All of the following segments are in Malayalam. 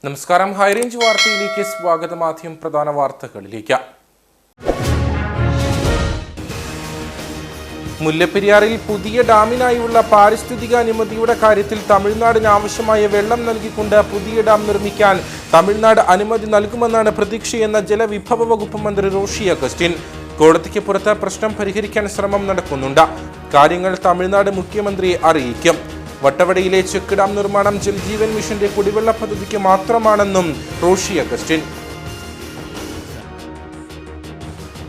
നമസ്കാരം. ഹൈറേഞ്ച് വാർത്തയിലേക്ക് സ്വാഗതം. ആദ്യം പ്രധാന വാർത്തകളിലേക്ക്. മുല്ലപ്പെരിയാറിൽ പുതിയ ഡാമിനായുള്ള പാരിസ്ഥിതിക അനുമതിയുടെ കാര്യത്തിൽ തമിഴ്നാടിന് ആവശ്യമായ വെള്ളം നൽകിക്കൊണ്ട് പുതിയ ഡാം നിർമ്മിക്കാൻ തമിഴ്നാട് അനുമതി നൽകുമെന്നാണ് പ്രതീക്ഷയെന്ന ജലവിഭവ വകുപ്പ് മന്ത്രി റോഷി അഗസ്റ്റിൻ. കോടതിക്ക് പുറത്ത് പ്രശ്നം പരിഹരിക്കാൻ ശ്രമം നടക്കുന്നുണ്ട്. കാര്യങ്ങൾ തമിഴ്നാട് മുഖ്യമന്ത്രിയെ അറിയിക്കും. വട്ടവടയിലെ ചെക്ക് ഡാം നിർമ്മാണം ജൽജീവൻ മിഷന്റെ കുടിവെള്ള പദ്ധതിക്ക് മാത്രമാണെന്നും റോഷി അഗസ്റ്റിൻ.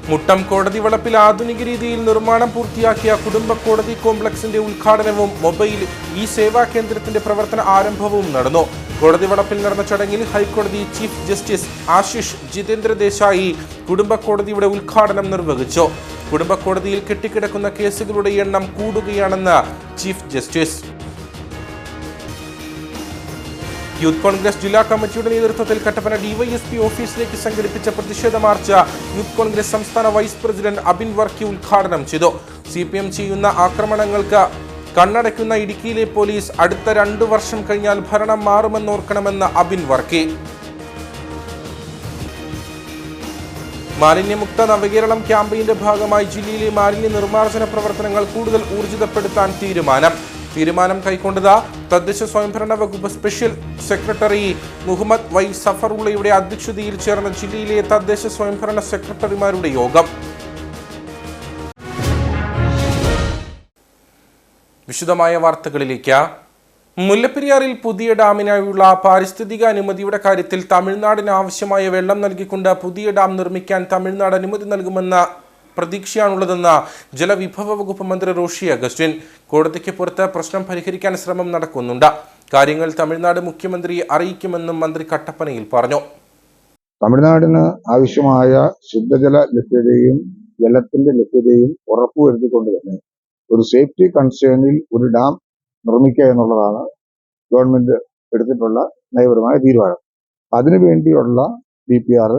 മുട്ടം കോടതി വളപ്പിൽ ആധുനിക രീതിയിൽ നിർമ്മാണം പൂർത്തിയാക്കിയ കുടുംബ കോടതി കോംപ്ലക്സിന്റെ ഉദ്ഘാടനവും മൊബൈൽ ഇ സേവാ കേന്ദ്രത്തിന്റെ പ്രവർത്തന ആരംഭവും നടന്നു. കോടതി വളപ്പിൽ നടന്ന ചടങ്ങിൽ ഹൈക്കോടതി ചീഫ് ജസ്റ്റിസ് ആശിഷ് ജിതേന്ദ്ര ദേശായി കുടുംബ കോടതിയുടെ ഉദ്ഘാടനം നിർവഹിച്ചു. കുടുംബ കോടതിയിൽ കെട്ടിക്കിടക്കുന്ന കേസുകളുടെ എണ്ണം കൂടുകയാണെന്ന് ചീഫ് ജസ്റ്റിസ്. യൂത്ത് കോൺഗ്രസ് ജില്ലാ കമ്മിറ്റിയുടെ നേതൃത്വത്തിൽ കട്ടപ്പന ഡിവൈഎസ്പി ഓഫീസിലേക്ക് സംഘടിപ്പിച്ച പ്രതിഷേധ മാർച്ച് യൂത്ത് കോൺഗ്രസ് സംസ്ഥാന വൈസ് പ്രസിഡന്റ് അബിൻ വർക്കി ഉദ്ഘാടനം ചെയ്തു. CPM ചെയ്യുന്ന ആക്രമണങ്ങൾക്ക് കണ്ണടയ്ക്കുന്ന ഇടുക്കിയിലെ പോലീസ് അടുത്ത 2 വർഷം കഴിഞ്ഞാൽ ഭരണം മാറുമെന്നോർക്കണമെന്ന് അബിൻ വർക്കി. മാലിന്യമുക്ത നവകേരളം ക്യാമ്പയിന്റെ ഭാഗമായി ജില്ലയിലെ മാലിന്യ നിർമ്മാർജ്ജന പ്രവർത്തനങ്ങൾ കൂടുതൽ ഊർജിതപ്പെടുത്താൻ തീരുമാനം കൈക്കൊണ്ടത് തദ്ദേശ സ്വയംഭരണ വകുപ്പ് സ്പെഷ്യൽ സെക്രട്ടറി മുഹമ്മദ് വൈ സഫറുള്ളയുടെ അധ്യക്ഷതയിൽ ചേർന്ന ജില്ലയിലെ തദ്ദേശ സ്വയംഭരണ സെക്രട്ടറിമാരുടെ യോഗം. വിശദമായ വാർത്തകളിലേക്ക്. മുല്ലപ്പെരിയാറിൽ പുതിയ ഡാമിനായുള്ള പാരിസ്ഥിതിക അനുമതിയുടെ കാര്യത്തിൽ തമിഴ്നാടിന് ആവശ്യമായ വെള്ളം നൽകിക്കൊണ്ട് പുതിയ ഡാം നിർമ്മിക്കാൻ തമിഴ്നാട് അനുമതി നൽകുമെന്ന പ്രതീക്ഷയാണുള്ളതെന്ന് ജലവിഭവ വകുപ്പ് മന്ത്രി റോഷി അഗസ്റ്റിൻ. കോടതിക്ക് പുറത്ത് പ്രശ്നം പരിഹരിക്കാൻ ശ്രമം നടക്കുന്നുണ്ട്. കാര്യങ്ങൾ തമിഴ്നാട് മുഖ്യമന്ത്രിയെ അറിയിക്കുമെന്നും മന്ത്രി കട്ടപ്പനയിൽ പറഞ്ഞു. തമിഴ്നാടിന് ആവശ്യമായ ശുദ്ധജല ലഭ്യതയും ജലത്തിന്റെ ലഭ്യതയും ഉറപ്പുവരുത്തിക്കൊണ്ട് തന്നെ ഒരു സേഫ്റ്റി കൺസേണിൽ ഒരു ഡാം നിർമ്മിക്കുക എന്നുള്ളതാണ് ഗവൺമെന്റ് എടുത്തിട്ടുള്ള നയപരമായ തീരുമാനം. അതിനുവേണ്ടിയുള്ള DPR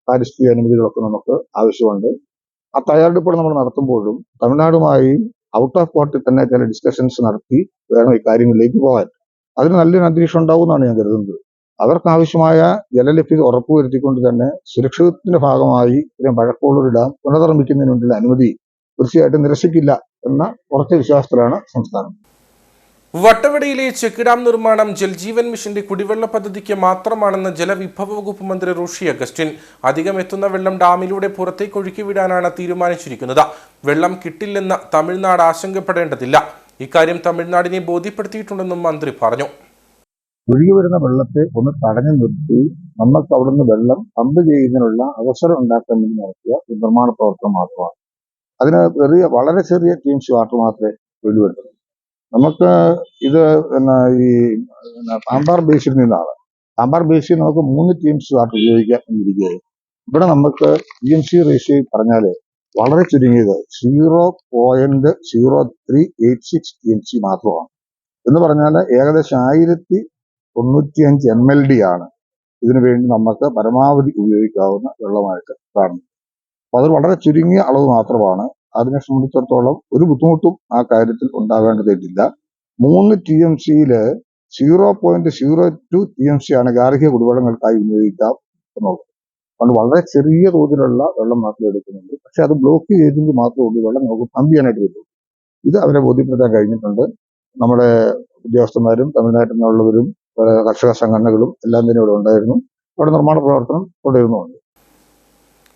പാരിസ്ഥിതിക അനുമതികളൊക്കെ നമുക്ക് ആവശ്യമുണ്ട്. ആ തയ്യാറെടുപ്പുകൾ നമ്മൾ നടത്തുമ്പോഴും തമിഴ്നാടുമായി ഔട്ട് ഓഫ് കോർട്ടിൽ തന്നെ ചില ഡിസ്കഷൻസ് നടത്തി വേണം ഈ കാര്യങ്ങളിലേക്ക് പോകാൻ. അതിന് നല്ലൊരു അന്തരീക്ഷം ഉണ്ടാവുമെന്നാണ് ഞാൻ കരുതുന്നത്. അവർക്കാവശ്യമായ ജലലഭ്യത ഉറപ്പുവരുത്തിക്കൊണ്ട് തന്നെ സുരക്ഷിതത്തിന്റെ ഭാഗമായി ഇത്രയും പഴക്കമുള്ളൊരു ഡാം പുനർനിർമ്മിക്കുന്നതിന് വേണ്ടിയുള്ള അനുമതി തീർച്ചയായിട്ടും നിരസിക്കില്ല എന്ന ഉറച്ച വിശ്വാസത്തിലാണ് സംസ്ഥാനം. വട്ടവടയിലെ ചെക്ക് ഡാം നിർമ്മാണം ജൽജീവൻ മിഷന്റെ കുടിവെള്ള പദ്ധതിക്ക് മാത്രമാണെന്ന് ജലവിഭവ വകുപ്പ് മന്ത്രി റോഷി അഗസ്റ്റിൻ. അധികം എത്തുന്ന വെള്ളം ഡാമിലൂടെ പുറത്തേക്ക് ഒഴുക്കിവിടാനാണ് തീരുമാനിച്ചിരിക്കുന്നത്. വെള്ളം കിട്ടില്ലെന്ന് തമിഴ്നാട് ആശങ്കപ്പെടേണ്ടതില്ല. ഇക്കാര്യം തമിഴ്നാടിനെ ബോധ്യപ്പെടുത്തിയിട്ടുണ്ടെന്നും മന്ത്രി പറഞ്ഞു. ഒഴുകി വരുന്ന വെള്ളത്തെ ഒന്ന് തടഞ്ഞു നിർത്തി നമുക്ക് അവിടുന്ന് വെള്ളം പമ്പ് ചെയ്യുന്നതിനുള്ള അവസരം ഉണ്ടാക്കാൻ വേണ്ടി നടത്തിയ നിർമ്മാണ പ്രവർത്തനം മാത്രമാണ്. അതിന് വളരെ ചെറിയ ടീംസ് വാട്ടർ മാത്രമേ ഒഴുകി വരുന്നുള്ളൂ. നമുക്ക് ഇത് ഈ പാമ്പാർ ബേസിൽ നിന്നാണ്. പാമ്പാർ ബേസിൽ നമുക്ക് 3 ടീംസ് വാട്ടർ ഉപയോഗിക്കാൻ ഇരിക്കുകയായി. ഇവിടെ നമുക്ക് TMC റേഷ്യോ പറഞ്ഞാല് വളരെ ചുരുങ്ങിയത് 0.0386 TMC മാത്രമാണ്. എന്ന് പറഞ്ഞാൽ ഏകദേശം 1095 MLD ആണ് ഇതിനു വേണ്ടി നമുക്ക് പരമാവധി ഉപയോഗിക്കാവുന്ന വെള്ളമായിട്ട് കാണുന്നത്. അപ്പൊ അത് വളരെ ചുരുങ്ങിയ അളവ് മാത്രമാണ്. അതിനെ സംബന്ധിച്ചിടത്തോളം ഒരു ബുദ്ധിമുട്ടും ആ കാര്യത്തിൽ ഉണ്ടാകേണ്ടതായിട്ടില്ല. 3 TMCയില് 0.02 TMC ആണ് ഗാർഹിക കുടിവെള്ളങ്ങൾക്കായി വിനിയോഗിക്കാം എന്നുള്ളത്. അതുകൊണ്ട് വളരെ ചെറിയ തോതിലുള്ള വെള്ളം മാത്രമേ എടുക്കുന്നുള്ളൂ. പക്ഷെ അത് ബ്ലോക്ക് ചെയ്തെങ്കിൽ മാത്രമേ ഉള്ളൂ വെള്ളം നമുക്ക് പമ്പ് ചെയ്യാനായിട്ട് പറ്റുള്ളൂ. ഇത് അവരെ ബോധ്യപ്പെടുത്താൻ കഴിഞ്ഞിട്ടുണ്ട്. നമ്മുടെ ഉദ്യോഗസ്ഥന്മാരും തമിഴ്നാട്ടിൽ നിന്നുള്ളവരും കർഷക സംഘടനകളും എല്ലാം തന്നെ ഇവിടെ ഉണ്ടായിരുന്നു. അവിടെ നിർമ്മാണ പ്രവർത്തനം തുടരുന്നുണ്ട്.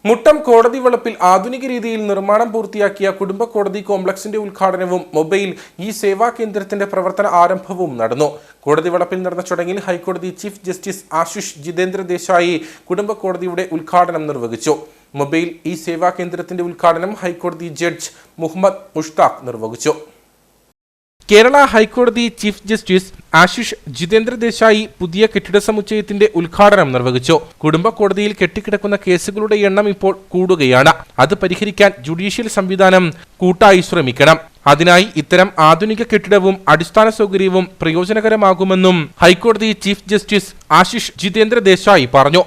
മുട്ടം കോടതി വളപ്പിൽ ആധുനിക രീതിയിൽ നിർമ്മാണം പൂർത്തിയാക്കിയ കുടുംബ കോടതി കോംപ്ലക്സിന്റെ ഉദ്ഘാടനവും മൊബൈൽ ഇ സേവാ കേന്ദ്രത്തിന്റെ പ്രവർത്തന ആരംഭവും നടന്നു. കോടതി വളപ്പിൽ നടന്ന ചടങ്ങിൽ ഹൈക്കോടതി ചീഫ് ജസ്റ്റിസ് ആശിഷ് ജിതേന്ദ്ര ദേശായി കുടുംബ കോടതിയുടെ ഉദ്ഘാടനം നിർവഹിച്ചു. മൊബൈൽ ഇ സേവാ കേന്ദ്രത്തിന്റെ ഉദ്ഘാടനം ഹൈക്കോടതി ജഡ്ജ് മുഹമ്മദ് മുഷ്താഖ് നിർവഹിച്ചു. കേരള ഹൈക്കോടതി ചീഫ് ജസ്റ്റിസ് ആശിഷ് ജിതേന്ദ്ര ദേശായി പുതിയ കെട്ടിട സമുച്ചയത്തിന്റെ ഉദ്ഘാടനം നിർവഹിച്ചു. കുടുംബ കോടതിയിൽ കെട്ടിക്കിടക്കുന്ന കേസുകളുടെ എണ്ണം ഇപ്പോൾ കൂടുകയാണ്. അത് പരിഹരിക്കാൻ ജുഡീഷ്യൽ സംവിധാനം കൂട്ടായി ശ്രമിക്കണം. അതിനായി ഇത്തരം ആധുനിക കെട്ടിടവും അടിസ്ഥാന സൗകര്യവും പ്രയോജനകരമാകുമെന്നും ഹൈക്കോടതി ചീഫ് ജസ്റ്റിസ് ആശിഷ് ജിതേന്ദ്ര ദേശായി പറഞ്ഞു.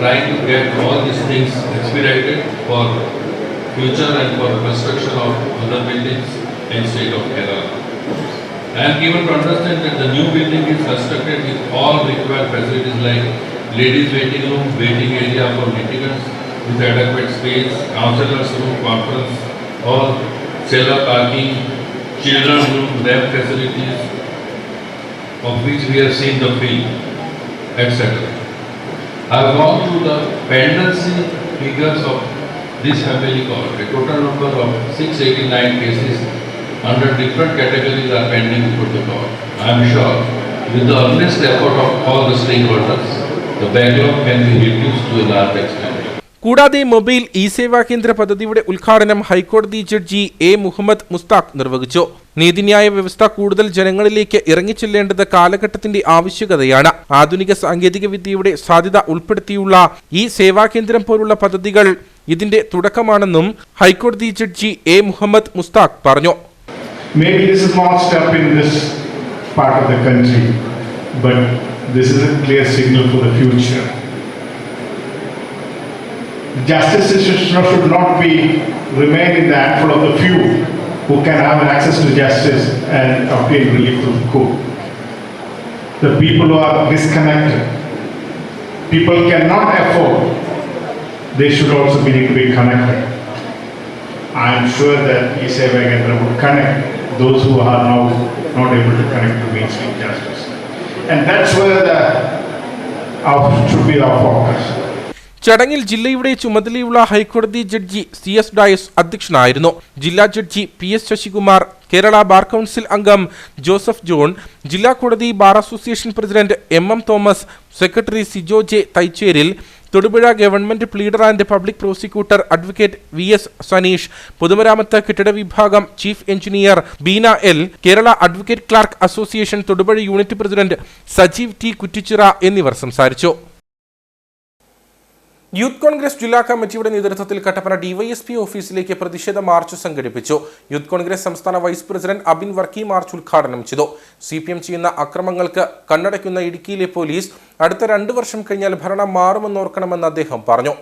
trying to get all these things expedited for future and for construction of other buildings. in state of Kerala. I am given to understand that the new building is constructed with all required facilities like ladies waiting room, waiting area for litigants with adequate space, counselors room, conference hall, cellar parking, children's room, lab facilities, of which we have seen the film, etc. I have gone through the pendency figures of this family court. A total number of 689 cases under different categories are pending before the court. I am sure with the earnest effort of all the stakeholders, the backlog can be reduced to a large extent. കൂടാതെ മൊബൈൽ ഇ സേവാ കേന്ദ്ര പദ്ധതിയുടെ ഉദ്ഘാടനം ഹൈക്കോടതി ജഡ്ജി എ മുഹമ്മദ് മുസ്താഖ് നിർവഹിച്ചു. നീതിന്യായ വ്യവസ്ഥ കൂടുതൽ ജനങ്ങളിലേക്ക് ഇറങ്ങിച്ചെല്ലേണ്ടത് കാലഘട്ടത്തിന്റെ ആവശ്യകതയാണ്. ആധുനിക സാങ്കേതിക വിദ്യയുടെ സാധ്യത ഉൾപ്പെടുത്തിയുള്ള ഈ സേവാകേന്ദ്രം പോലുള്ള പദ്ധതികൾ ഇതിന്റെ തുടക്കമാണെന്നും ഹൈക്കോടതി ജഡ്ജി എ മുഹമ്മദ് മുസ്താഖ് പറഞ്ഞു. Maybe this is not step in this part of the country, but this is a clear signal for the future. Justice system should not be remain in the handful of the few who can have access to justice and obtain relief from court. The people who are disconnected, people cannot afford, they should also be need to be connected. I am sure that E-Seva Kendra would connect those who are now not able to connect to mainstream justice. And that's where should be our focus. ചടങ്ങിൽ ജില്ലയുടെ ചുമതലയുള്ള ഹൈക്കോടതി ജഡ്ജി CS ഡയസ് അധ്യക്ഷനായിരുന്നു. ജില്ലാ judge PS Sasikumar, Kerala bar council അംഗം ജോസഫ് ജോൺ, ജില്ലാ കോടതി bar association president MM Thomas, secretary Sijo J Thaicheril, Thodupuzha government pleader and public prosecutor advocate VS Saneesh, പൊതുമരാമത്ത് കെട്ടിട വിഭാഗം chief engineer Beena L, Kerala advocate clerk association Thodupuzha unit president Sajeev T Kuttichira എന്നിവർ സംസാരിച്ചു. യൂത്ത് കോൺഗ്രസ് ജില്ലാ കമ്മിറ്റിയുടെ നേതൃത്വത്തിൽ കട്ടപ്പന ഡിവൈഎസ്പി ഓഫീസിലേക്ക് പ്രതിഷേധ മാർച്ച് സംഘടിപ്പിച്ചു. യൂത്ത് കോൺഗ്രസ് സംസ്ഥാന vice president Abin Varkey march ഉദ്ഘാടനം ചെയ്തു. CPM ചെയ്യുന്ന അക്രമങ്ങൾക്ക് കണ്ണടയ്ക്കുന്ന ഇടുക്കിയിലെ പോലീസ് അടുത്ത 2 വർഷം കഴിഞ്ഞാൽ ഭരണം മാറുമെന്നോർക്കണമെന്ന് അദ്ദേഹം പറഞ്ഞു.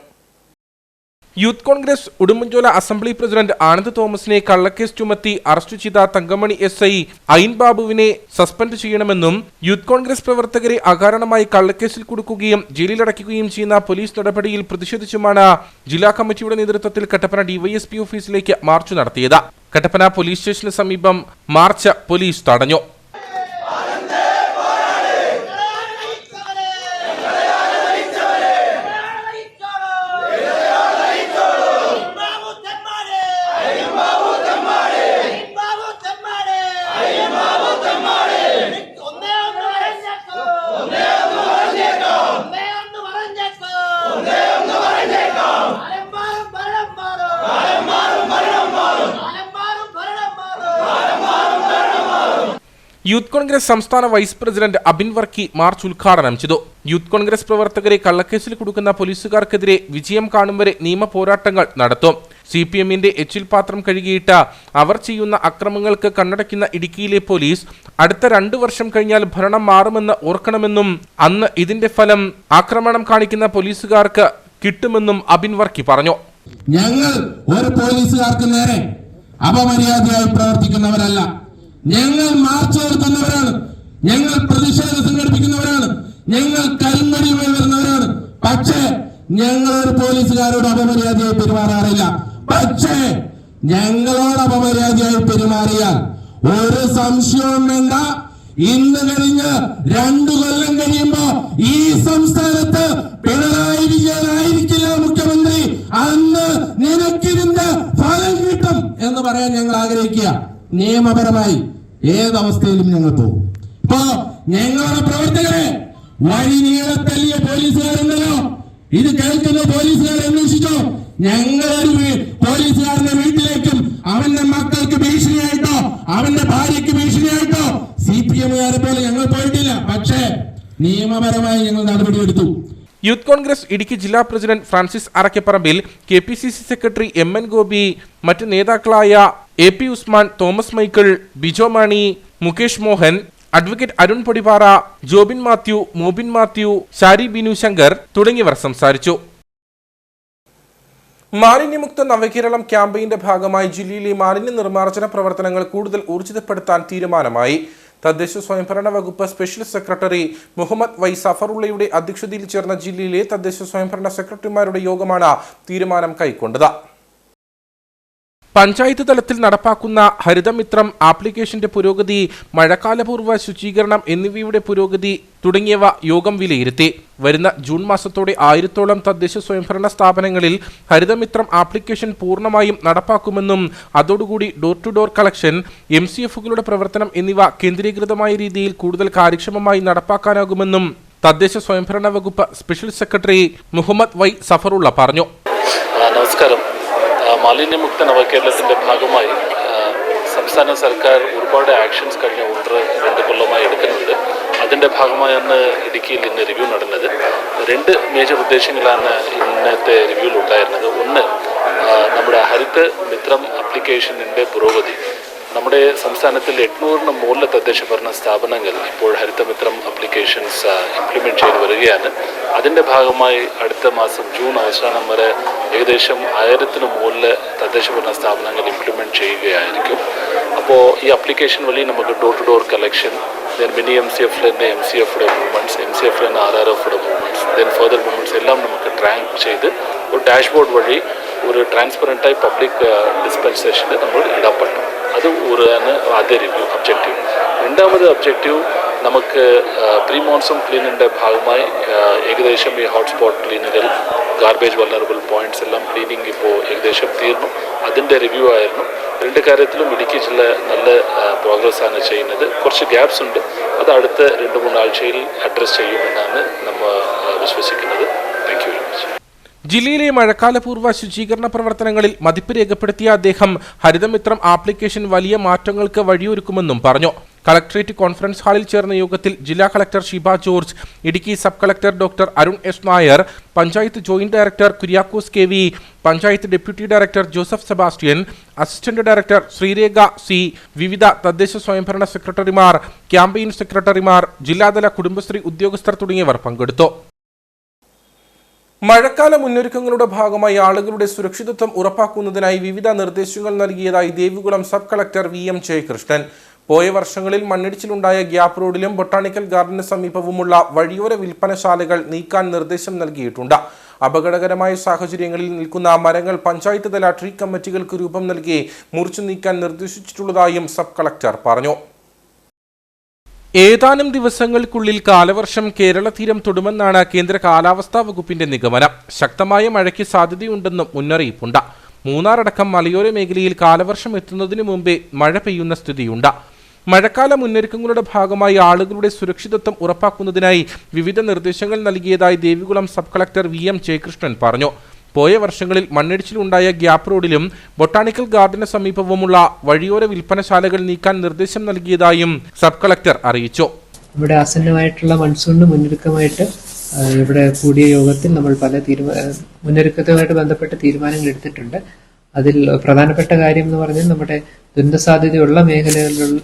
Youth Congress Udumbanchola assembly president Anand തോമസിനെ കള്ളക്കേസ് ചുമത്തി അറസ്റ്റ് ചെയ്ത തങ്കമണി SI ഐൻ ബാബുവിനെ സസ്പെൻഡ് ചെയ്യണമെന്നും യൂത്ത് കോൺഗ്രസ് പ്രവർത്തകരെ അകാരണമായി കള്ളക്കേസിൽ കുടുക്കുകയും ജയിലിലടയ്ക്കുകയും ചെയ്യുന്ന പോലീസ് നടപടിയിൽ പ്രതിഷേധിച്ചുമാണ് ജില്ലാ കമ്മിറ്റിയുടെ നേതൃത്വത്തിൽ കട്ടപ്പന ഡിവൈഎസ്പി ഓഫീസിലേക്ക് മാർച്ച് നടത്തിയത്. കട്ടപ്പന പോലീസ് സ്റ്റേഷന് സമീപം മാർച്ച് പോലീസ് തടഞ്ഞു. യൂത്ത് കോൺഗ്രസ് സംസ്ഥാന vice president Abin Varkey march ഉദ്ഘാടനം ചെയ്തു. യൂത്ത് കോൺഗ്രസ് പ്രവർത്തകരെ കള്ളക്കേസിൽ കുടുക്കുന്ന പോലീസുകാർക്കെതിരെ വിജയം കാണും വരെ നിയമ പോരാട്ടങ്ങൾ നടത്തും. CPMന്റെ എച്ചിൽ പാത്രം കഴുകിയിട്ട് അവർ ചെയ്യുന്ന അക്രമങ്ങൾക്ക് കണ്ണടയ്ക്കുന്ന ഇടുക്കിയിലെ പോലീസ് അടുത്ത 2 വർഷം കഴിഞ്ഞാൽ ഭരണം മാറുമെന്ന് ഓർക്കണമെന്നും അന്ന് ഇതിന്റെ ഫലം ആക്രമണം കാണിക്കുന്ന പോലീസുകാർക്ക് കിട്ടുമെന്നും അബിൻ വർക്കി പറഞ്ഞു. ഞങ്ങൾ ഒരു പോലീസുകാർക്ക് നേരെ അപമര്യാദയായി പ്രവർത്തിക്കുന്നവരല്ല. ഞങ്ങൾ മാർച്ച് നടത്തുന്നവരാണ്, ഞങ്ങൾ പ്രതിഷേധം സംഘടിപ്പിക്കുന്നവരാണ്, ഞങ്ങൾ കരിമടിയുമായി വരുന്നവരാണ്. പക്ഷേ ഞങ്ങൾ ഒരു പോലീസുകാരോട് അപമര്യാദയായി പെരുമാറാറില്ല. പക്ഷേ ഞങ്ങളോട് അപമര്യാദയായി പെരുമാറിയാൽ ഒരു സംശയവും വേണ്ട, ഇന്ന് കഴിഞ്ഞ് 2 കൊല്ലം കഴിയുമ്പോ ഈ സംസ്ഥാനത്ത് പിണറായി വിജയനായിരിക്കില്ല മുഖ്യമന്ത്രി, അന്ന് നിനക്കിതിന്റെ ഫലം കിട്ടും എന്ന് പറയാൻ ഞങ്ങൾ ആഗ്രഹിക്കുക. നിയമപരമായി ഏതവസ്ഥയിലും ഞങ്ങൾ പോകും. ഇപ്പോ ഞങ്ങളുടെ പ്രവർത്തകരെ വഴി നീളെ തല്ലിയ പോലീസുകാരുണ്ടല്ലോ, ഇത് കേൾക്കുന്ന പോലീസുകാരെ അന്വേഷിച്ചോ? ഞങ്ങളൊരു പോലീസുകാരന്റെ വീട്ടിലേക്കും അവന്റെ മക്കൾക്ക് ഭീഷണിയായിട്ടോ അവന്റെ ഭാര്യയ്ക്ക് ഭീഷണിയായിട്ടോ CPMകാരെ പോലെ ഞങ്ങൾ പോയിട്ടില്ല. പക്ഷേ നിയമപരമായി ഞങ്ങൾ നടപടിയെടുത്തു. യൂത്ത് കോൺഗ്രസ് ഇടുക്കി ജില്ലാ president Francis Arakkaparambil, KPCC secretary MN Gopi, മറ്റ് നേതാക്കളായ AP ഉസ്മാൻ, തോമസ് മൈക്കിൾ, ബിജോ മാണി, മുകേഷ് മോഹൻ, അഡ്വക്കേറ്റ് അരുൺ പൊടിപാറ, ജോബിൻ മാത്യു, മോബിൻ മാത്യു, ഷാരി ബിനു ശങ്കർ തുടങ്ങിയവർ സംസാരിച്ചു. മാലിന്യമുക്ത നവകേരളം ക്യാമ്പയിന്റെ ഭാഗമായി ജില്ലയിലെ മാലിന്യ നിർമ്മാർജ്ജന പ്രവർത്തനങ്ങൾ കൂടുതൽ ഊർജിതപ്പെടുത്താൻ തീരുമാനമായി. തദ്ദേശ സ്വയംഭരണ വകുപ്പ് സ്പെഷ്യൽ സെക്രട്ടറി മുഹമ്മദ് വൈ സഫറുള്ളയുടെ അധ്യക്ഷതയിൽ ചേർന്ന ജില്ലയിലെ തദ്ദേശ സ്വയംഭരണ സെക്രട്ടറിമാരുടെ യോഗമാണ് തീരുമാനം കൈക്കൊണ്ടത്. പഞ്ചായത്ത് തലത്തിൽ നടപ്പാക്കുന്ന ഹരിതമിത്രം ആപ്ലിക്കേഷന്റെ പുരോഗതി, മഴക്കാലപൂർവ്വ ശുചീകരണം എന്നിവയുടെ പുരോഗതി തുടങ്ങിയവ യോഗം വിലയിരുത്തി. വരുന്ന ജൂൺ മാസത്തോടെ 1000-ഓളം തദ്ദേശ സ്വയംഭരണ സ്ഥാപനങ്ങളിൽ ഹരിതമിത്രം ആപ്ലിക്കേഷൻ പൂർണ്ണമായും നടപ്പാക്കുമെന്നും അതോടുകൂടി ഡോർ ടു ഡോർ കളക്ഷൻ, MCFകളുടെ പ്രവർത്തനം എന്നിവ കേന്ദ്രീകൃതമായ രീതിയിൽ കൂടുതൽ കാര്യക്ഷമമായി നടപ്പാക്കാനാകുമെന്നും തദ്ദേശ സ്വയംഭരണ വകുപ്പ് special secretary Muhammad Y Zafarulla പറഞ്ഞു. നമസ്കാരം. മാലിന്യമുക്ത നവകേരളത്തിൻ്റെ ഭാഗമായി സംസ്ഥാന സർക്കാർ ഒരുപാട് ആക്ഷൻസ് കഴിഞ്ഞ 1-2 കൊല്ലമായി എടുക്കുന്നുണ്ട്. അതിൻ്റെ ഭാഗമായി അന്ന് ഇടുക്കിയിൽ ഇന്ന് റിവ്യൂ നടന്നത്. 2 മേജർ ഉദ്ദേശങ്ങളാണ് ഇന്നത്തെ റിവ്യൂവിൽ ഉണ്ടായിരുന്നത്. ഒന്ന്, നമ്മുടെ ഹരിത മിത്രം ആപ്ലിക്കേഷനിൻ്റെ പുരോഗതി. നമ്മുടെ സംസ്ഥാനത്തിൽ 800-ന് മുകളിൽ തദ്ദേശ ഭരണ സ്ഥാപനങ്ങൾ ഇപ്പോൾ ഹരിതമിത്രം ആപ്ലിക്കേഷൻസ് ഇംപ്ലിമെൻറ്റ് ചെയ്ത് വരികയാണ്. അതിൻ്റെ ഭാഗമായി അടുത്ത മാസം ജൂൺ അവസാനം വരെ ഏകദേശം 1000-ന് മുകളിൽ തദ്ദേശ ഭരണ സ്ഥാപനങ്ങൾ ഇംപ്ലിമെൻറ്റ് ചെയ്യുകയായിരിക്കും. അപ്പോൾ ഈ ആപ്ലിക്കേഷൻ വഴി നമുക്ക് door to door collection, mini MCFയുടെ മൂവ്മെൻറ്റ്സ്, MCFയുടെ RRFയുടെ മൂവ്മെൻറ്റ്സ്, ഫർദർ മൂവ്മെൻറ്റ്സ് എല്ലാം നമുക്ക് ട്രാക്ക് ചെയ്ത് ഒരു ഡാഷ്ബോർഡ് വഴി ഒരു ട്രാൻസ്പെറൻ്റായി പബ്ലിക് ഡിസ്പെൻസേഷന് നമ്മൾ ഇടാൻ പറ്റും. അത് ആണ് ആദ്യ റിവ്യൂ ഒബ്ജക്റ്റീവ്. രണ്ടാമത് ഒബ്ജക്റ്റീവ്, നമുക്ക് പ്രീ മോൺസൂൺ ക്ലീനിൻ്റെ ഭാഗമായി ഏകദേശം ഈ ഹോട്ട്സ്പോട്ട് ക്ലീനുകൾ, ഗാർബേജ് വൾനറബിൾ പോയിന്റ്സ് എല്ലാം ക്ലീനിങ് ഇപ്പോൾ ഏകദേശം തീർന്നു. അതിൻ്റെ റിവ്യൂ ആയിരുന്നു. 2 കാര്യത്തിലും ഇടുക്കി ജില്ല നല്ല പ്രോഗ്രസ്സാണ് ചെയ്യുന്നത്. കുറച്ച് ഗ്യാപ്സ് ഉണ്ട്. അത് അടുത്ത 2-3 ആഴ്ചയിൽ അഡ്രസ്സ് ചെയ്യുമെന്നാണ് നമ്മൾ വിശ്വസിക്കുന്നത്. Thank you very much. ജില്ലയിലെ മഴക്കാലപൂർവ്വ ശുചീകരണ പ്രവർത്തനങ്ങളിൽ മതിപ്പ് രേഖപ്പെടുത്തിയ അദ്ദേഹം ഹരിതമിത്രം ആപ്ലിക്കേഷൻ വലിയ മാറ്റങ്ങൾക്ക് വഴിയൊരുക്കുമെന്നും പറഞ്ഞു. കളക്ടറേറ്റ് കോൺഫറൻസ് ഹാളിൽ ചേർന്ന യോഗത്തിൽ ജില്ലാ collector Sheeba George, Idukki sub collector doctor Arun S Nair, panchayat joint director Kuriakose KV, panchayat deputy director Joseph Sebastian, assistant director Sreerekha C, വിവിധ തദ്ദേശ സ്വയംഭരണ സെക്രട്ടറിമാർ, ക്യാമ്പയിൻ സെക്രട്ടറിമാർ, ജില്ലാതല കുടുംബശ്രീ ഉദ്യോഗസ്ഥർ തുടങ്ങിയവർ പങ്കെടുത്തു. മഴക്കാല മുന്നൊരുക്കങ്ങളുടെ ഭാഗമായി ആളുകളുടെ സുരക്ഷിതത്വം ഉറപ്പാക്കുന്നതിനായി വിവിധ നിർദ്ദേശങ്ങൾ നൽകിയതായി Devikulam sub collector VM Jayakrishnan. പോയ വർഷങ്ങളിൽ മണ്ണിടിച്ചിലുണ്ടായ ഗ്യാപ്പ് റോഡിലും ബൊട്ടാണിക്കൽ ഗാർഡന് സമീപവുമുള്ള വഴിയോര വിൽപ്പനശാലകൾ നീക്കാൻ നിർദ്ദേശം നൽകിയിട്ടുണ്ട്. അപകടകരമായ സാഹചര്യങ്ങളിൽ നിൽക്കുന്ന മരങ്ങൾ പഞ്ചായത്ത് തല ട്രീ കമ്മിറ്റികൾക്ക് രൂപം നൽകി മുറിച്ചു നീക്കാൻ നിർദ്ദേശിച്ചിട്ടുള്ളതായും സബ് കളക്ടർ പറഞ്ഞു. ഏതാനും ദിവസങ്ങൾക്കുള്ളിൽ കാലവർഷം കേരള തീരം തൊടുമെന്നാണ് കേന്ദ്ര കാലാവസ്ഥാ വകുപ്പിന്റെ നിഗമനം. ശക്തമായ മഴയ്ക്ക് സാധ്യതയുണ്ടെന്നും മുന്നറിയിപ്പുണ്ട്. മൂന്നാർ അടക്കം മലയോര മേഖലയിൽ കാലവർഷം എത്തുന്നതിനു മുമ്പേ മഴ പെയ്യുന്ന സ്ഥിതിയുണ്ട്. മഴക്കാല മുന്നൊരുക്കങ്ങളുടെ ഭാഗമായി ആളുകളുടെ സുരക്ഷിതത്വം ഉറപ്പാക്കുന്നതിനായി വിവിധ നിർദ്ദേശങ്ങൾ നൽകിയതായി Devikulam sub collector VM Jayakrishnan പറഞ്ഞു. പോയ വർഷങ്ങളിൽ മണ്ണിടിച്ചിലുണ്ടായ ഗ്യാപ്പ് റോഡിലും ബൊട്ടാണിക്കൽ ഗാർഡന് സമീപവുമുള്ള വഴിയോര വിൽപ്പനശാലകൾ നീക്കാൻ നിർദ്ദേശം നൽകിയതായും സബ് കളക്ടർ അറിയിച്ചു. ഇവിടെ ആസന്നമായിട്ടുള്ള മൺസൂണിന് മുന്നൊരുക്കമായിട്ട് ഇവിടെ കൂടിയ യോഗത്തിൽ നമ്മൾ പല മുന്നൊരുക്കത്തുമായിട്ട് ബന്ധപ്പെട്ട തീരുമാനങ്ങൾ എടുത്തിട്ടുണ്ട്. അതിൽ പ്രധാനപ്പെട്ട കാര്യം എന്ന് പറഞ്ഞാൽ നമ്മുടെ ദുരന്ത സാധ്യതയുള്ള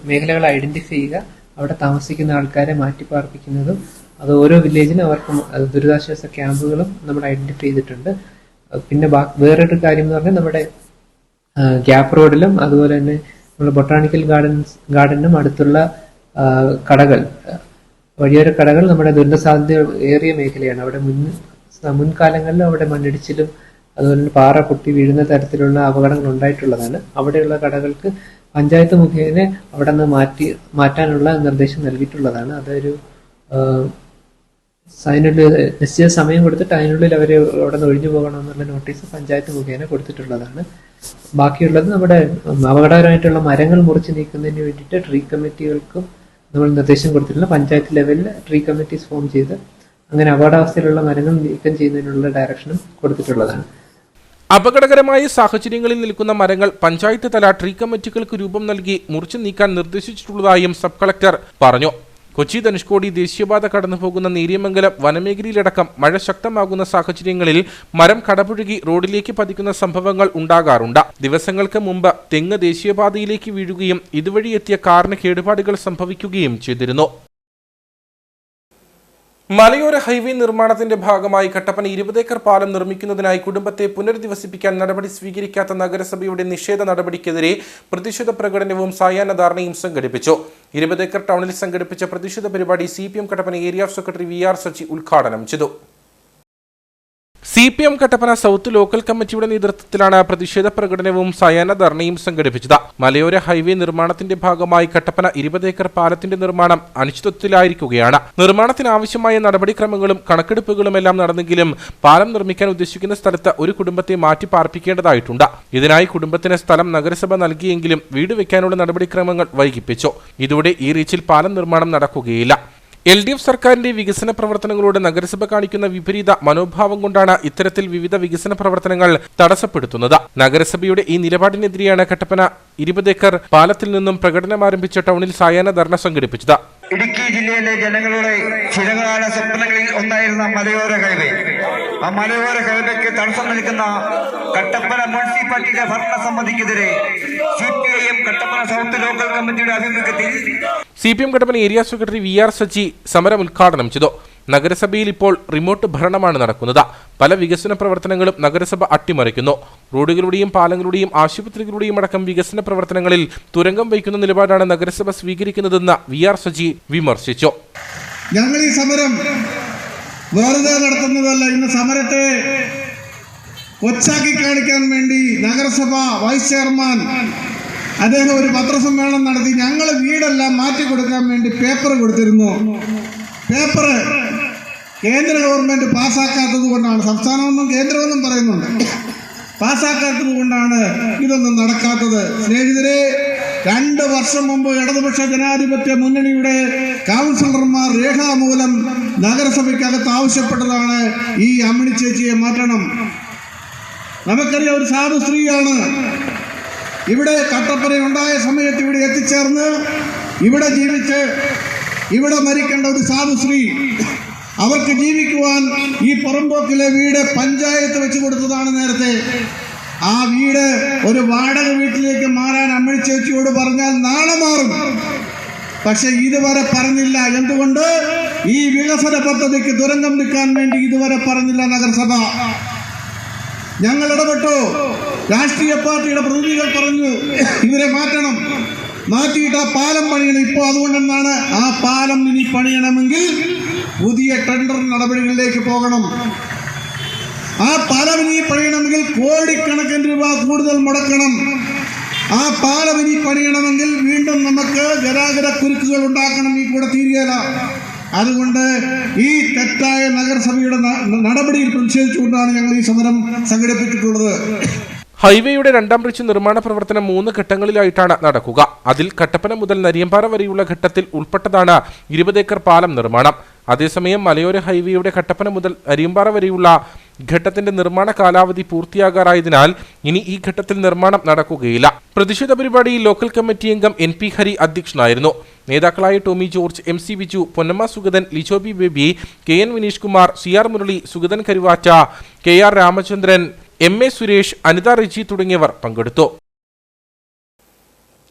മേഖലകൾ ഐഡന്റിഫൈ ചെയ്യുക, അവിടെ താമസിക്കുന്ന ആൾക്കാരെ മാറ്റിപ്പാർപ്പിക്കുന്നതും, അത് ഓരോ വില്ലേജിനും അവർക്ക് ദുരിതാശ്വാസ ക്യാമ്പുകളും നമ്മൾ ഐഡന്റിഫൈ ചെയ്തിട്ടുണ്ട്. പിന്നെ വേറൊരു കാര്യം എന്ന് പറഞ്ഞാൽ നമ്മുടെ ഗ്യാപ്പ് റോഡിലും അതുപോലെ തന്നെ നമ്മുടെ ബൊട്ടാണിക്കൽ ഗാർഡനും അടുത്തുള്ള കടകൾ, വഴിയോര കടകൾ നമ്മുടെ ദുരന്ത സാധ്യത ഏറിയ മേഖലയാണ്. അവിടെ മുൻകാലങ്ങളിൽ അവിടെ മണ്ണിടിച്ചിലും അതുപോലെ തന്നെ പാറ പൊട്ടി വീഴുന്ന തരത്തിലുള്ള അപകടങ്ങൾ ഉണ്ടായിട്ടുള്ളതാണ്. അവിടെയുള്ള കടകൾക്ക് പഞ്ചായത്ത് മുഖേന അവിടെ നിന്ന് മാറ്റാനുള്ള നിർദ്ദേശം നൽകിയിട്ടുള്ളതാണ്. അതൊരു അതിനുള്ളിൽ നിശ്ചിത സമയം കൊടുത്തിട്ട് അതിനുള്ളിൽ അവർ അവിടെ നിന്ന് ഒഴിഞ്ഞു പോകണമെന്നുള്ള നോട്ടീസ് പഞ്ചായത്ത് മുഖേന കൊടുത്തിട്ടുള്ളതാണ്. ബാക്കിയുള്ളത് നമ്മുടെ അപകടകരമായിട്ടുള്ള മരങ്ങൾ മുറിച്ച് നീക്കുന്നതിന് വേണ്ടിയിട്ട് ട്രീ കമ്മിറ്റികൾക്കും നമ്മൾ നിർദ്ദേശം കൊടുത്തിട്ടുള്ള പഞ്ചായത്ത് ലെവലിൽ ട്രീ കമ്മിറ്റീസ് ഫോം ചെയ്ത് അങ്ങനെ അപകടാവസ്ഥയിലുള്ള മരങ്ങൾ നീക്കം ചെയ്യുന്നതിനുള്ള ഡയറക്ഷനും കൊടുത്തിട്ടുള്ളതാണ്. അപകടകരമായ സാഹചര്യങ്ങളിൽ നിൽക്കുന്ന മരങ്ങൾ പഞ്ചായത്ത് തല ട്രീ കമ്മിറ്റികൾക്ക് രൂപം നൽകി മുറിച്ചു നീക്കാൻ നിർദ്ദേശിച്ചിട്ടുള്ളതായും സബ് കളക്ടർ പറഞ്ഞു. കൊച്ചി ധനുഷ്കോടി ദേശീയപാത കടന്നുപോകുന്ന നേര്യമംഗലം വനമേഖലയിലടക്കം മഴ ശക്തമാകുന്ന സാഹചര്യങ്ങളിൽ മരം കടപുഴകി റോഡിലേക്ക് പതിക്കുന്ന സംഭവങ്ങൾ ഉണ്ടാകാറുണ്ട്. ദിവസങ്ങൾക്ക് മുമ്പ് തെങ്ങ് ദേശീയപാതയിലേക്ക് വീഴുകയും ഇതുവഴി എത്തിയ കാറിന് കേടുപാടുകൾ സംഭവിക്കുകയും ചെയ്തിരുന്നു. മലയോര ഹൈവേ നിർമ്മാണത്തിന്റെ ഭാഗമായി കട്ടപ്പന 20 ഏക്കർ പാലം നിർമ്മിക്കുന്നതിനായി കുടുംബത്തെ പുനരധിവസിപ്പിക്കാൻ നടപടി സ്വീകരിക്കാത്ത നഗരസഭയുടെ നിഷേധ നടപടിക്കെതിരെ പ്രതിഷേധ പ്രകടനവും സായാഹ്ന ധാരണയും സംഘടിപ്പിച്ചു. 20 ഏക്കർ ടൗണിൽ സംഘടിപ്പിച്ച പ്രതിഷേധ പരിപാടി CPM Kattappana area secretary VR Saji ഉദ്ഘാടനം ചെയ്തു. CPM കട്ടപ്പന സൗത്ത് ലോക്കൽ കമ്മിറ്റിയുടെ നേതൃത്വത്തിലാണ് പ്രതിഷേധ പ്രകടനവും സായാഹ്ന ധർണയും സംഘടിപ്പിച്ചത്. മലയോര ഹൈവേ നിർമ്മാണത്തിന്റെ ഭാഗമായി കട്ടപ്പന 20 ഏക്കർ പാലത്തിന്റെ നിർമ്മാണം അനിശ്ചിതത്വത്തിലായിരിക്കുകയാണ്. നിർമ്മാണത്തിനാവശ്യമായ നടപടിക്രമങ്ങളും കണക്കെടുപ്പുകളുമെല്ലാം നടന്നെങ്കിലും പാലം നിർമ്മിക്കാൻ ഉദ്ദേശിക്കുന്ന സ്ഥലത്ത് ഒരു കുടുംബത്തെ മാറ്റി പാർപ്പിക്കേണ്ടതായിട്ടുണ്ട്. ഇതിനായി കുടുംബത്തിന് സ്ഥലം നഗരസഭ നൽകിയെങ്കിലും വീട് വെക്കാനുള്ള നടപടിക്രമങ്ങൾ വൈകിപ്പിച്ചു. ഇതോടെ ഈ റീച്ചിൽ പാലം നിർമ്മാണം നടക്കുകയില്ല. LDF സർക്കാരിന്റെ വികസന പ്രവർത്തനങ്ങളോട് നഗരസഭ കാണിക്കുന്ന വിപരീത മനോഭാവം കൊണ്ടാണ് ഇത്തരത്തിൽ വിവിധ വികസന പ്രവർത്തനങ്ങൾ തടസ്സപ്പെടുത്തുന്നത്. നഗരസഭയുടെ ഈ നിലപാടിനെതിരെയാണ് കട്ടപ്പന 20 ഏക്കർ പാലത്തിൽ നിന്നും പ്രകടനം ആരംഭിച്ച ടൗണിൽ സായാഹ്ന ധർണ സംഘടിപ്പിച്ചത്. ഇടുക്കി ജില്ലയിലെ ജനങ്ങളുടെ ചിരകാല സ്വപ്നങ്ങളിൽ ഒന്നായിരുന്ന മലയോര ഹൈവേ, ആ മലയോര ഹൈവേക്ക് തടസ്സം നിൽക്കുന്ന കട്ടപ്പന മുനിസിപ്പാലിറ്റിയുടെ ഭരണസമിതിക്കെതിരെ CPIM കട്ടപ്പന സൗത്ത് ലോക്കൽ കമ്മിറ്റിയുടെ ആഭിമുഖ്യത്തിൽ CPM Kattappana area secretary VR Saji സമരം ഉദ്ഘാടനം ചെയ്തു. നഗരസഭയിൽ ഇപ്പോൾ റിമോട്ട് ഭരണമാണ് നടക്കുന്നത്. പല വികസന പ്രവർത്തനങ്ങളും നഗരസഭ അട്ടിമറിക്കുന്നു. റോഡുകളുടെയും പാലങ്ങളുടെയും ആശുപത്രികളുടെയും അടക്കം വികസന പ്രവർത്തനങ്ങളിൽ തുരങ്കം വയ്ക്കുന്ന നിലപാടാണ് നഗരസഭ സ്വീകരിക്കുന്നതെന്ന് VR സജി വിമർശിച്ചു. ഞങ്ങൾ ഈ സമരം വെറുതെ നടത്തുന്നതല്ല. ഇന്ന് സമരത്തെ ഒച്ചാക്കി കാണിക്കാൻ വേണ്ടി നഗരസഭ വൈസ് ചെയർമാൻ അദ്ദേഹം ഒരു പത്രസമ്മേളനം നടത്തി. ഞങ്ങൾ വീടെല്ലാം മാറ്റിക്കൊടുക്കാൻ വേണ്ടി പേപ്പർ കൊടുത്തിരുന്നു. പേപ്പർ കേന്ദ്ര ഗവൺമെന്റ് പാസ്സാക്കാത്തത് കൊണ്ടാണ്, സംസ്ഥാനമൊന്നും കേന്ദ്രമൊന്നും പറയുന്നുണ്ട്, പാസ്സാക്കാത്തത് കൊണ്ടാണ് ഇതൊന്നും നടക്കാത്തത്. സ്നേഹിതരെ, 2 വർഷം മുമ്പ് ഇടതുപക്ഷ ജനാധിപത്യ മുന്നണിയുടെ കൗൺസിലർമാർ രേഖാമൂലം നഗരസഭയ്ക്കകത്ത് ആവശ്യപ്പെട്ടതാണ് ഈ അമ്മിണി ചേച്ചിയെ മാറ്റണം. നമുക്കറിയാം, ഒരു സാധു സ്ത്രീയാണ്. ഇവിടെ കട്ടപ്പന ഉണ്ടായ സമയത്ത് ഇവിടെ എത്തിച്ചേർന്ന് ഇവിടെ ജീവിച്ച് ഇവിടെ മരിക്കേണ്ട ഒരു സാധു സ്ത്രീ, അവർക്ക് ജീവിക്കുവാൻ ഈ പുറമ്പോക്കിലെ വീട് പഞ്ചായത്ത് വെച്ച് കൊടുത്തതാണ് നേരത്തെ. ആ വീട് ഒരു വാടക വീട്ടിലേക്ക് മാറാൻ അമ്മിണി ചേച്ചിയോട് പറഞ്ഞാൽ നാളെ മാറും. പക്ഷെ ഇതുവരെ പറഞ്ഞില്ല. എന്തുകൊണ്ട്? ഈ വികസന പദ്ധതിക്ക് തുരങ്കം നിൽക്കാൻ വേണ്ടി ഇതുവരെ പറഞ്ഞില്ല നഗരസഭ. ഞങ്ങൾ ഇടപെട്ടു. രാഷ്ട്രീയ പാർട്ടിയുടെ പ്രതിനിധികൾ പറഞ്ഞു ഇവരെ മാറ്റണം, മാറ്റിയിട്ട് ആ പാലം പണിയണം. ഇപ്പോൾ അതുകൊണ്ടെന്നാണ് ആ പാലം ഇനി പണിയണമെങ്കിൽ പുതിയ ടെൻഡർ നടപടികളിലേക്ക് പോകണം. ആ പാലം ഇനി പണിയണമെങ്കിൽ കോടിക്കണക്കിന് രൂപ കൂടുതൽ മുടക്കണം. ആ പാലം ഇനി പണിയണമെങ്കിൽ വീണ്ടും നമുക്ക് ഗതാഗത കുരുക്കുകൾ ഉണ്ടാക്കണം. ഈ കൂടെ തീരുകയില്ല. അതുകൊണ്ട് ഈ തെറ്റായ നഗരസഭയുടെ നടപടിയിൽ പ്രതിഷേധിച്ചുകൊണ്ടാണ് ഞങ്ങൾ ഈ സമരം സംഘടിപ്പിച്ചിട്ടുള്ളത്. ഹൈവേയുടെ 2ാം ബ്രിഡ്ജ് നിർമ്മാണ പ്രവർത്തനം 3 ഘട്ടങ്ങളിലായിട്ടാണ് നടക്കുക. അതിൽ കട്ടപ്പന മുതൽ നരിയമ്പാറ വരെയുള്ള ഘട്ടത്തിൽ ഉൾപ്പെട്ടതാണ് 20 ഏക്കർ പാലം നിർമ്മാണം. അതേസമയം മലയോര ഹൈവേയുടെ കട്ടപ്പന മുതൽ നരിയമ്പാറ വരെയുള്ള ഘട്ടത്തിന്റെ നിർമ്മാണ കാലാവധി പൂർത്തിയാകാറായതിനാൽ ഇനി ഈ ഘട്ടത്തിൽ നിർമ്മാണം നടക്കുകയില്ല. പ്രതിഷേധ പരിപാടിയിൽ ലോക്കൽ കമ്മിറ്റി അംഗം NP ഹരി അധ്യക്ഷനായിരുന്നു. നേതാക്കളായ Tomy George, MC Biju, Ponnamma Sugathan, Lijobi Baby, KN Vineesh Kumar, CR Murali, Sugathan Karuvatta, KR Ramachandran, MA Suresh, Anitha Riji തുടങ്ങിയവർ പങ്കെടുത്തു.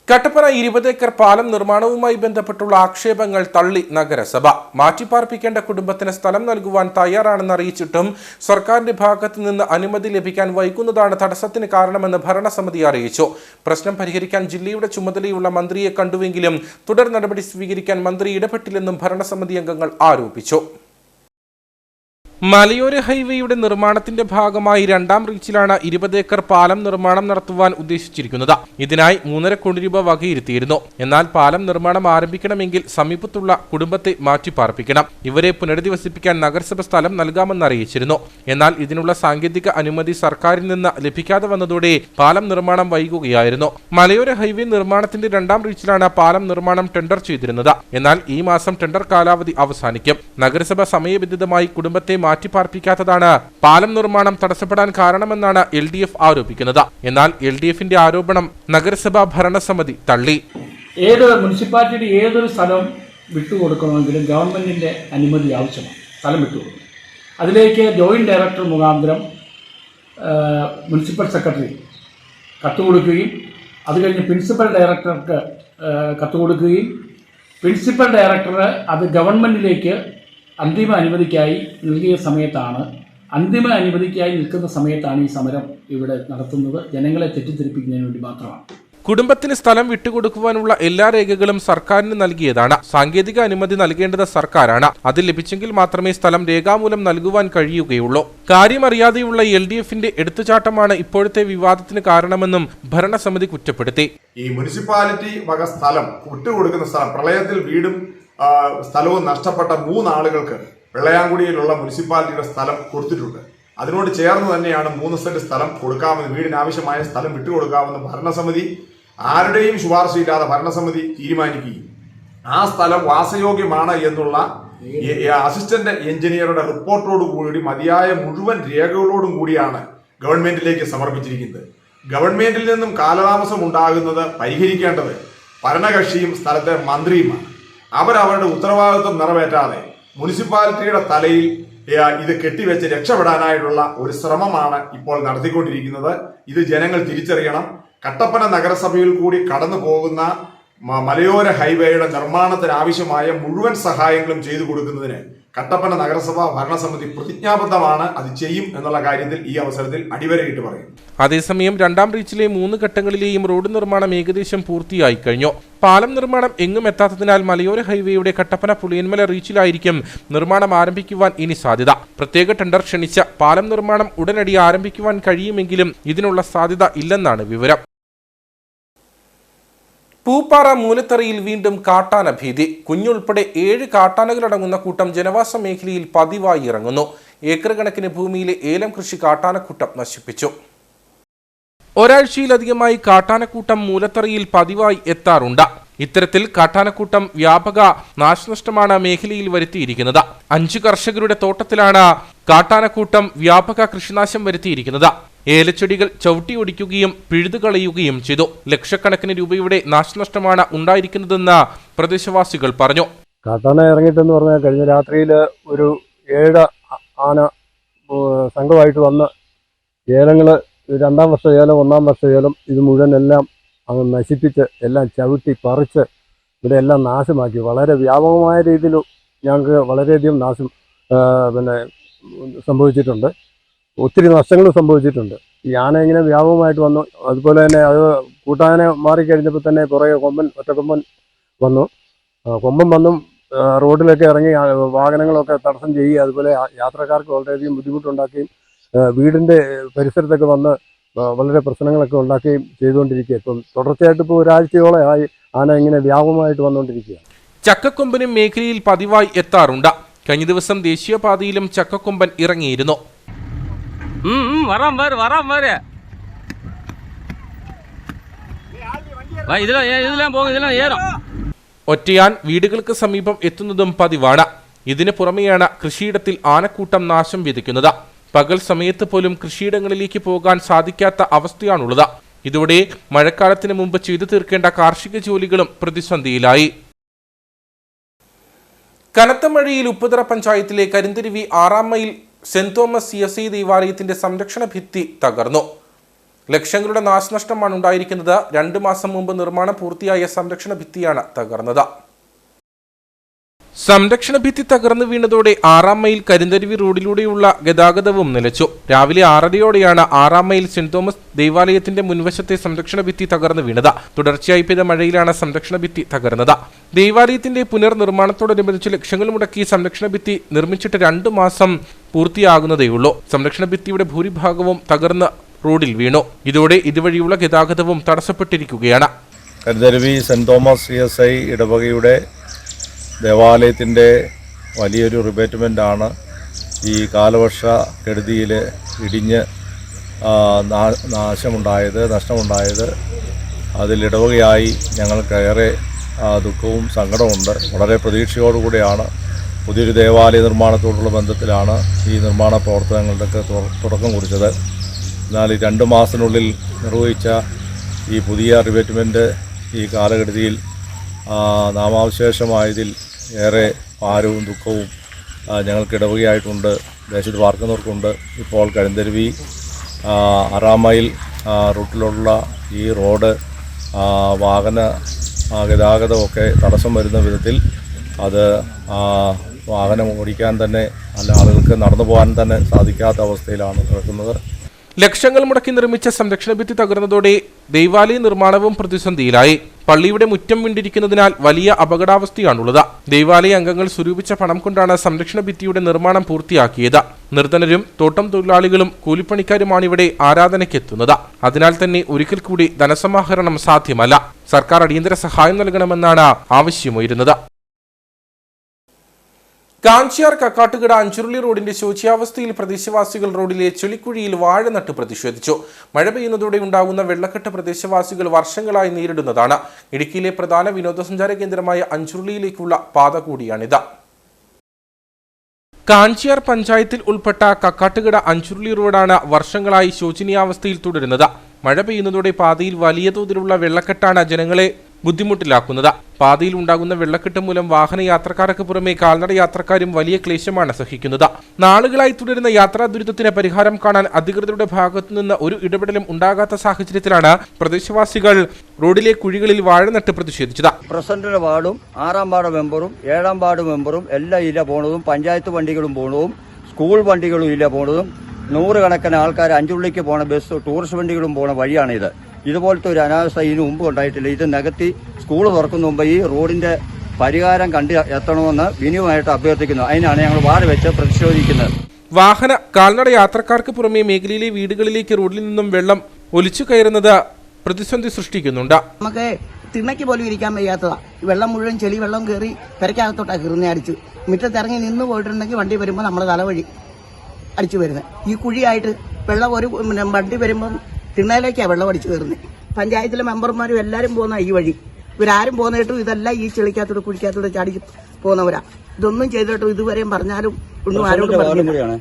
കട്ടപ്പന 20 ഏക്കർ പാലം നിർമ്മാണവുമായി ബന്ധപ്പെട്ടുള്ള ആക്ഷേപങ്ങൾ തള്ളി നഗരസഭ. മാറ്റിപ്പാർപ്പിക്കേണ്ട കുടുംബത്തിന് സ്ഥലം നൽകുവാൻ തയ്യാറാണെന്ന് അറിയിച്ചിട്ടും സർക്കാരിന്റെ ഭാഗത്തു നിന്ന് അനുമതി ലഭിക്കാൻ വൈകുന്നതാണ് തടസ്സത്തിന് കാരണമെന്ന് ഭരണസമിതി അറിയിച്ചു. പ്രശ്നം പരിഹരിക്കാൻ ജില്ലയുടെ ചുമതലയുള്ള മന്ത്രിയെ കണ്ടുവെങ്കിലും തുടർ നടപടി സ്വീകരിക്കാൻ മന്ത്രി ഇടപെട്ടില്ലെന്നും ഭരണസമിതി അംഗങ്ങൾ ആരോപിച്ചു. മലയോര ഹൈവേയുടെ നിർമ്മാണത്തിന്റെ ഭാഗമായി 2ാം റീച്ചിലാണ് 20 ഏക്കർ പാലം നിർമ്മാണം നടത്തുവാൻ ഉദ്ദേശിച്ചിരിക്കുന്നത്. ഇതിനായി 3.5 കോടി രൂപ വകയിരുത്തിയിരുന്നു. എന്നാൽ പാലം നിർമ്മാണം ആരംഭിക്കണമെങ്കിൽ സമീപത്തുള്ള കുടുംബത്തെ മാറ്റിപ്പാർപ്പിക്കണം. ഇവരെ പുനരധിവസിപ്പിക്കാൻ നഗരസഭ സ്ഥലം നൽകാമെന്ന് അറിയിച്ചിരുന്നു. എന്നാൽ ഇതിനുള്ള സാങ്കേതിക അനുമതി സർക്കാരിൽ നിന്ന് ലഭിക്കാതെ വന്നതോടെ പാലം നിർമ്മാണം വൈകുകയായിരുന്നു. മലയോര ഹൈവേ നിർമ്മാണത്തിന്റെ 2ാം റീച്ചിലാണ് പാലം നിർമ്മാണം ടെൻഡർ ചെയ്തിരുന്നത്. എന്നാൽ ഈ മാസം ടെൻഡർ കാലാവധി അവസാനിക്കും. നഗരസഭ സമയബന്ധിതമായി കുടുംബത്തെ മാറ്റിപ്പാർപ്പിക്കാത്തതാണ് പാലം നിർമ്മാണം തടസ്സപ്പെടാൻ കാരണമെന്നാണ് LDF ആരോപിക്കുന്നത്. എന്നാൽ LDFന്റെ ആരോപണം നഗരസഭാ ഭരണസമിതി തള്ളി. ഏത് മുനിസിപ്പാലിറ്റിയുടെ ഏതൊരു സ്ഥലം വിട്ടുകൊടുക്കണമെങ്കിലും ഗവൺമെന്റിന്റെ അനുമതി ആവശ്യമാണ്. സ്ഥലം വിട്ടുകൊടുക്കും. അതിലേക്ക് ജോയിന്റ് ഡയറക്ടർ മുഖാന്തരം മുനിസിപ്പൽ സെക്രട്ടറി കത്ത് കൊടുക്കുകയും അത് കഴിഞ്ഞ് പ്രിൻസിപ്പൽ ഡയറക്ടർക്ക് കത്ത് കൊടുക്കുകയും പ്രിൻസിപ്പൽ ഡയറക്ടർ അത് ഗവൺമെന്റിലേക്ക് അന്തിമ അനുമതിക്കായി നൽകിയ സമയത്താണ് നിൽക്കുന്ന സമയത്താണ് ഈ സമരം ഇവിടെ നടത്തുന്നത്. ജനങ്ങളെ തെറ്റിദ്ധരിപ്പിക്കുന്നതിന് വേണ്ടി മാത്രമാണ്. കുടുംബത്തിന് സ്ഥലം വിട്ടുകൊടുക്കുവാനുള്ള എല്ലാ രേഖകളും സർക്കാരിന് നൽകിയതാണ്. സാങ്കേതിക അനുമതി നൽകേണ്ടത് സർക്കാരാണ്. അത് ലഭിച്ചെങ്കിൽ മാത്രമേ സ്ഥലം രേഖാമൂലം നൽകുവാൻ കഴിയുകയുള്ളൂ. കാര്യമറിയാതെയുള്ള LDFന്റെ എടുത്തുചാട്ടമാണ് ഇപ്പോഴത്തെ വിവാദത്തിന് കാരണമെന്നും ഭരണസമിതി കുറ്റപ്പെടുത്തി. ഈ മുനിസിപ്പാലിറ്റി വക സ്ഥലം വിട്ടുകൊടുക്കുന്ന സ്ഥലം, പ്രളയത്തിൽ വീടും സ്ഥലവും നഷ്ടപ്പെട്ട 3 ആളുകൾക്ക് വെള്ളയാങ്കുടിയിലുള്ള മുനിസിപ്പാലിറ്റിയുടെ സ്ഥലം കൊടുത്തിട്ടുണ്ട്. അതിനോട് ചേർന്ന് തന്നെയാണ് 3 സെന്റ് സ്ഥലം കൊടുക്കാമെന്ന്, വീടിനാവശ്യമായ സ്ഥലം വിട്ടുകൊടുക്കാമെന്ന് ഭരണസമിതി ആരുടെയും ശുപാർശയില്ലാതെ ഭരണസമിതി തീരുമാനിക്കുകയും ആ സ്ഥലം വാസയോഗ്യമാണ് എന്നുള്ള അസിസ്റ്റന്റ് എഞ്ചിനീയറുടെ റിപ്പോർട്ടോടു കൂടി മതിയായ മുഴുവൻ രേഖകളോടും കൂടിയാണ് ഗവൺമെന്റിലേക്ക് സമർപ്പിച്ചിരിക്കുന്നത്. ഗവൺമെന്റിൽ നിന്നും കാലതാമസം ഉണ്ടാകുന്നത് പരിഹരിക്കേണ്ടത് ഭരണകക്ഷിയും സ്ഥലത്തെ മന്ത്രിയുമാണ്. അവരവരുടെ ഉത്തരവാദിത്വം നിറവേറ്റാതെ മുനിസിപ്പാലിറ്റിയുടെ തലയിൽ ഇത് കെട്ടിവെച്ച് രക്ഷപ്പെടാനായിട്ടുള്ള ഒരു ശ്രമമാണ് ഇപ്പോൾ നടത്തിക്കൊണ്ടിരിക്കുന്നത്. ഇത് ജനങ്ങൾ തിരിച്ചറിയണം. കട്ടപ്പന നഗരസഭയിൽ കൂടി കടന്നു പോകുന്ന മലയോര ഹൈവേയുടെ നിർമ്മാണത്തിന് ആവശ്യമായ മുഴുവൻ സഹായങ്ങളും ചെയ്തു കൊടുക്കുന്നതിന് കട്ടപ്പന നഗരസഭ ഭരണസമിതി പ്രതിജ്ഞാബദ്ധമാണ്. അത് ചെയ്യും എന്നുള്ള കാര്യത്തിൽ ഈ അവസരത്തിൽ അടിവരയിട്ട് പറയും. അതേസമയം 2ാം റീച്ചിലെ 3 ഘട്ടങ്ങളിലെയും റോഡ് നിർമ്മാണം ഏകദേശം പൂർത്തിയായി കഴിഞ്ഞു. പാലം നിർമ്മാണം എങ്ങും എത്താത്തതിനാൽ മലയോര ഹൈവേയുടെ കട്ടപ്പന പുളിയന്മല റീച്ചിലായിരിക്കും നിർമ്മാണം ആരംഭിക്കുവാൻ ഇനി സാധ്യത. പ്രത്യേക ടെൻഡർ ക്ഷണിച്ച പാലം നിർമ്മാണം ഉടനടി ആരംഭിക്കുവാൻ കഴിയുമെങ്കിലും ഇതിനുള്ള സാധ്യത ഇല്ലെന്നാണ് വിവരം. പൂപ്പാറ മൂലത്തറയിൽ വീണ്ടും കാട്ടാന ഭീതി. കുഞ്ഞുൾപ്പെടെ 7 കാട്ടാനകളടങ്ങുന്ന കൂട്ടം ജനവാസ മേഖലയിൽ പതിവായി ഇറങ്ങുന്നു. ഏക്കർ കണക്കിന് ഭൂമിയിലെ ഏലം കൃഷി കാട്ടാനക്കൂട്ടം നശിപ്പിച്ചു. ഒരാഴ്ചയിലധികമായി കാട്ടാനക്കൂട്ടം മൂലത്തറയിൽ പതിവായി എത്താറുണ്ട്. ഇത്തരത്തിൽ കാട്ടാനക്കൂട്ടം വ്യാപക നാശനഷ്ടമാണ് മേഖലയിൽ വരുത്തിയിരിക്കുന്നത്. 5 കർഷകരുടെ തോട്ടത്തിലാണ് കാട്ടാനക്കൂട്ടം വ്യാപക കൃഷിനാശം വരുത്തിയിരിക്കുന്നത്. ഏലച്ചെടികൾ ചവിട്ടിയൊടിക്കുകയും പിഴുതുകളയുകയും ചെയ്തു. ലക്ഷക്കണക്കിന് രൂപയുടെ നാശനഷ്ടമാണ് ഉണ്ടായിരിക്കുന്നതെന്ന് പ്രദേശവാസികൾ പറഞ്ഞു. കാട്ടാന ഇറങ്ങിയിട്ടെന്ന് പറഞ്ഞാൽ കഴിഞ്ഞ രാത്രിയിൽ ഒരു 7 ആന സംഘമായിട്ട് വന്ന് ഏലങ്ങൾ 2ാം വർഷ ഏലം 1ാം വർഷ ഏലം ഇത് മുഴുവൻ എല്ലാം അങ്ങ് നശിപ്പിച്ച് എല്ലാം ചവിട്ടി പറിച്ച് ഇവിടെ എല്ലാം നാശമാക്കി. വളരെ വ്യാപകമായ രീതിയിൽ ഞങ്ങൾക്ക് വളരെയധികം നാശം സംഭവിച്ചിട്ടുണ്ട്. ഒത്തിരി നഷ്ടങ്ങൾ സംഭവിച്ചിട്ടുണ്ട്. ഈ ആന ഇങ്ങനെ വ്യാപകമായിട്ട് വന്നു. അതുപോലെ തന്നെ അത് കൂട്ടാന മാറിക്കഴിഞ്ഞപ്പോൾ തന്നെ പുറകെ ഒറ്റക്കൊമ്പൻ വന്നു. കൊമ്പൻ വന്നും റോഡിലൊക്കെ ഇറങ്ങി വാഹനങ്ങളൊക്കെ തടസ്സം ചെയ്യുകയും അതുപോലെ യാത്രക്കാർക്ക് വളരെയധികം ബുദ്ധിമുട്ടുണ്ടാക്കുകയും വീടിൻ്റെ പരിസരത്തൊക്കെ വന്ന് വളരെ പ്രശ്നങ്ങളൊക്കെ ഉണ്ടാക്കുകയും ചെയ്തുകൊണ്ടിരിക്കുക. ഇപ്പം തുടർച്ചയായിട്ട് ഇപ്പോൾ ഒരാഴ്ചയോളം ആയി ആന ഇങ്ങനെ വ്യാപകമായിട്ട് വന്നുകൊണ്ടിരിക്കുകയാണ്. ചക്കക്കൊമ്പനും മേഖലയിൽ പതിവായി എത്താറുണ്ട്. കഴിഞ്ഞ ദിവസം ദേശീയപാതയിലും ചക്കക്കൊമ്പൻ ഇറങ്ങിയിരുന്നു. ഒറ്റയാൻ വീടുകൾക്ക് സമീപം എത്തുന്നതും പതിവാണ്. ഇതിന് പുറമെയാണ് കൃഷിയിടത്തിൽ ആനക്കൂട്ടം നാശം വിതയ്ക്കുന്നത്. പകൽ സമയത്ത് പോലും കൃഷിയിടങ്ങളിലേക്ക് പോകാൻ സാധിക്കാത്ത അവസ്ഥയാണുള്ളത്. ഇതോടെ മഴക്കാലത്തിന് മുമ്പ് ചെയ്തു തീർക്കേണ്ട കാർഷിക ജോലികളും പ്രതിസന്ധിയിലായി. കനത്ത മഴയിൽ ഉപ്പുതറ പഞ്ചായത്തിലെ Karintharuvi 6ാം mile saint Thomas CSI ദേവാലയത്തിന്റെ സംരക്ഷണ ഭിത്തി തകർന്നു. ലക്ഷങ്ങളുടെ നാശനഷ്ടമാണ് ഉണ്ടായിരിക്കുന്നത്. 2 മാസം മുമ്പ് നിർമ്മാണം പൂർത്തിയായ സംരക്ഷണ ഭിത്തിയാണ് തകർന്നത്. സംരക്ഷണ ഭിത്തി തകർന്നു വീണതോടെ 6ാം മൈൽ കരിന്തരുവി റോഡിലൂടെയുള്ള ഗതാഗതവും നിലച്ചു. രാവിലെ 6:30യോടെയാണ് 6ാം മൈൽ സെന്റ് തോമസ് ദേവാലയത്തിന്റെ മുൻവശത്തെ സംരക്ഷണ ഭിത്തി തകർന്നു വീണത്. തുടർച്ചയായി പെയ്ത മഴയിലാണ് സംരക്ഷണ ഭിത്തി തകർന്നത്. ദേവാലയത്തിന്റെ പുനർനിർമ്മാണത്തോടനുബന്ധിച്ച് ലക്ഷങ്ങൾ മുടക്കി സംരക്ഷണ ഭിത്തി നിർമ്മിച്ചിട്ട് 2 മാസം പൂർത്തിയാകുന്നതേയുള്ളൂ. സംരക്ഷണ ഭിത്തിയുടെ ഭൂരിഭാഗവും തകർന്ന് റോഡിൽ വീണു. ഇതോടെ ഇതുവഴിയുള്ള ഗതാഗതവും തടസ്സപ്പെട്ടിരിക്കുകയാണ്. കരിന്തരുവി സെന്റ് തോമസ് CSI ഇടവകയുടെ ദേവാലയത്തിൻ്റെ വലിയൊരു റിബേറ്റ്മെൻ്റാണ് ഈ കാലവർഷ കെടുതിയിൽ ഇടിഞ്ഞ് നഷ്ടമുണ്ടായത്. അതിലിടവകയായി ഞങ്ങൾക്കേറെ ദുഃഖവും സങ്കടമുണ്ട്. വളരെ പ്രതീക്ഷയോടുകൂടിയാണ് പുതിയൊരു ദേവാലയ നിർമ്മാണത്തോടുള്ള ബന്ധത്തിലാണ് ഈ നിർമ്മാണ പ്രവർത്തനങ്ങളുടെയൊക്കെ തുടക്കം കുറിച്ചത്. എന്നാൽ ഈ 2 മാസത്തിനുള്ളിൽ നിർവഹിച്ച ഈ പുതിയ റിബേറ്റ്മെൻറ്റ് ഈ കാലഘട്ടത്തിൽ നാമാവശേഷമായതിൽ ഏറെ ഭാരവും ദുഃഖവും ഞങ്ങൾക്ക് ഇടവകയായിട്ടുണ്ട്, ദേശത്ത് പാർക്കുന്നവർക്കുണ്ട്. ഇപ്പോൾ കരിന്തരുവി 6ാം മൈൽ റൂട്ടിലുള്ള ഈ റോഡ് വാഹന ഗതാഗതമൊക്കെ തടസ്സം വരുന്ന വിധത്തിൽ അത് വാഹനം ഓടിക്കാൻ തന്നെ അല്ല ആളുകൾക്ക് നടന്നു പോകാൻ തന്നെ സാധിക്കാത്ത അവസ്ഥയിലാണ് നടക്കുന്നത്. ലക്ഷങ്ങൾ മുടക്കി നിർമ്മിച്ച സംരക്ഷണ ഭിത്തി തകർന്നതോടെ ദൈവാലയ നിർമ്മാണവും പ്രതിസന്ധിയിലായി. പള്ളിയുടെ മുറ്റം വിണ്ടിരിക്കുന്നതിനാൽ വലിയ അപകടാവസ്ഥയാണുള്ളത്. ദൈവാലയ അംഗങ്ങൾ സ്വരൂപിച്ച പണം കൊണ്ടാണ് സംരക്ഷണ ഭിത്തിയുടെ നിർമ്മാണം പൂർത്തിയാക്കിയത്. നിർധനരും തോട്ടം തൊഴിലാളികളും കൂലിപ്പണിക്കാരുമാണിവിടെ ആരാധനയ്ക്കെത്തുന്നത്. അതിനാൽ തന്നെ ഒരിക്കൽ കൂടി ധനസമാഹരണം സാധ്യമല്ല. സർക്കാർ അടിയന്തര സഹായം നൽകണമെന്നാണ് ആവശ്യമുയരുന്നത്. കാഞ്ചിയാർ കക്കാട്ടുകട അഞ്ചുരുളി റോഡിന്റെ ശോച്യാവസ്ഥയിൽ പ്രദേശവാസികൾ റോഡിലെ ചെളിക്കുഴിയിൽ വാഴ നട്ട് പ്രതിഷേധിച്ചു. മഴ പെയ്യുന്നതോടെ ഉണ്ടാകുന്ന വെള്ളക്കെട്ട് പ്രദേശവാസികൾ വർഷങ്ങളായി നേരിടുന്നതാണ്. ഇടുക്കിയിലെ പ്രധാന വിനോദസഞ്ചാര കേന്ദ്രമായ അഞ്ചുരുളിയിലേക്കുള്ള പാത കൂടിയാണിത്. കാഞ്ചിയാർ പഞ്ചായത്തിൽ ഉൾപ്പെട്ട കക്കാട്ടുകട അഞ്ചുരുളി റോഡാണ് വർഷങ്ങളായി ശോചനീയാവസ്ഥയിൽ തുടരുന്നത്. മഴ പെയ്യുന്നതോടെ പാതയിൽ വലിയ തോതിലുള്ള വെള്ളക്കെട്ടാണ് ജനങ്ങളെ ബുദ്ധിമുട്ടിലാക്കുന്നത്. പാതയിൽ ഉണ്ടാകുന്ന വെള്ളക്കെട്ട് മൂലം വാഹന യാത്രക്കാർക്ക് പുറമെ കാൽനട യാത്രക്കാരും വലിയ ക്ലേശമാണ് സഹിക്കുന്നത്. നാളുകളായി തുടരുന്ന യാത്രാ ദുരിതത്തിന് പരിഹാരം കാണാൻ അധികൃതരുടെ ഭാഗത്തുനിന്ന് ഒരു ഇടപെടലും ഉണ്ടാകാത്ത സാഹചര്യത്തിലാണ് പ്രദേശവാസികൾ റോഡിലെ കുഴികളിൽ വാഴ നട്ട് പ്രതിഷേധിച്ചത്. പ്രസിഡന്റിന്റെ വാർഡും 6ാം വാർഡ് മെമ്പറും 7ാം വാർഡ് മെമ്പറും എല്ലാം ഇല്ല പോണതും, പഞ്ചായത്ത് വണ്ടികളും പോണതും, സ്കൂൾ വണ്ടികളും ഇല്ല പോണതും, 100 കണക്കിന് ആൾക്കാർ അഞ്ചുള്ളിക്ക് പോണ ബസ്, ടൂറിസ്റ്റ് വണ്ടികളും പോണ വഴിയാണിത്. ഇതുപോലത്തെ ഒരു അനാവസ്ഥ ഇതിനു മുമ്പ് ഉണ്ടായിട്ടില്ല. ഇത് നികത്തി സ്കൂൾ തുറക്കുന്ന മുമ്പ് ഈ റോഡിന്റെ പരിഹാരം കണ്ടു എത്തണമെന്ന് വിനിയുമായിട്ട് അഭ്യർത്ഥിക്കുന്നു. അതിനാണ് ഞങ്ങൾ വാഴ വെച്ച് പ്രതിഷേധിക്കുന്നത്. വാഹന കാൽനട യാത്രക്കാർക്ക് പുറമെ മേഖലയിലെ വീടുകളിലേക്ക് റോഡിൽ നിന്നും വെള്ളം ഒലിച്ചു കയറുന്നത് പ്രതിസന്ധി സൃഷ്ടിക്കുന്നുണ്ട്. നമുക്ക് തിണ്ണയ്ക്ക് പോലും ഇരിക്കാൻ വയ്യാത്തതാ. വെള്ളം മുഴുവൻ ചെളി വെള്ളം കയറി പെരക്കകത്തോട്ടാ കീറുന്ന അടിച്ചു. മുറ്റത്തിറങ്ങി നിന്ന് പോയിട്ടുണ്ടെങ്കിൽ വണ്ടി വരുമ്പോൾ നമ്മൾ തലവഴി അടിച്ചു വരുന്നത്. ഈ കുഴിയായിട്ട് വെള്ളം ഒരു വണ്ടി വരുമ്പം തിണ്ണയിലേക്കാണ് വെള്ളം അടിച്ചു കയറുന്നത്. പഞ്ചായത്തിലെ മെമ്പർമാരും എല്ലാവരും പോകുന്ന ഈ വഴി. ഇവരാരും പോകുന്നിട്ടും ഇതെല്ലാം ഈ ചെളിക്കകത്തോട് കുഴിക്കകത്തോട് ചാടി പോകുന്നവരാ. ഇതൊന്നും ചെയ്തിട്ടും ഇതുവരെയും പറഞ്ഞാലും ഒന്നും ആരോടും പറഞ്ഞില്ല.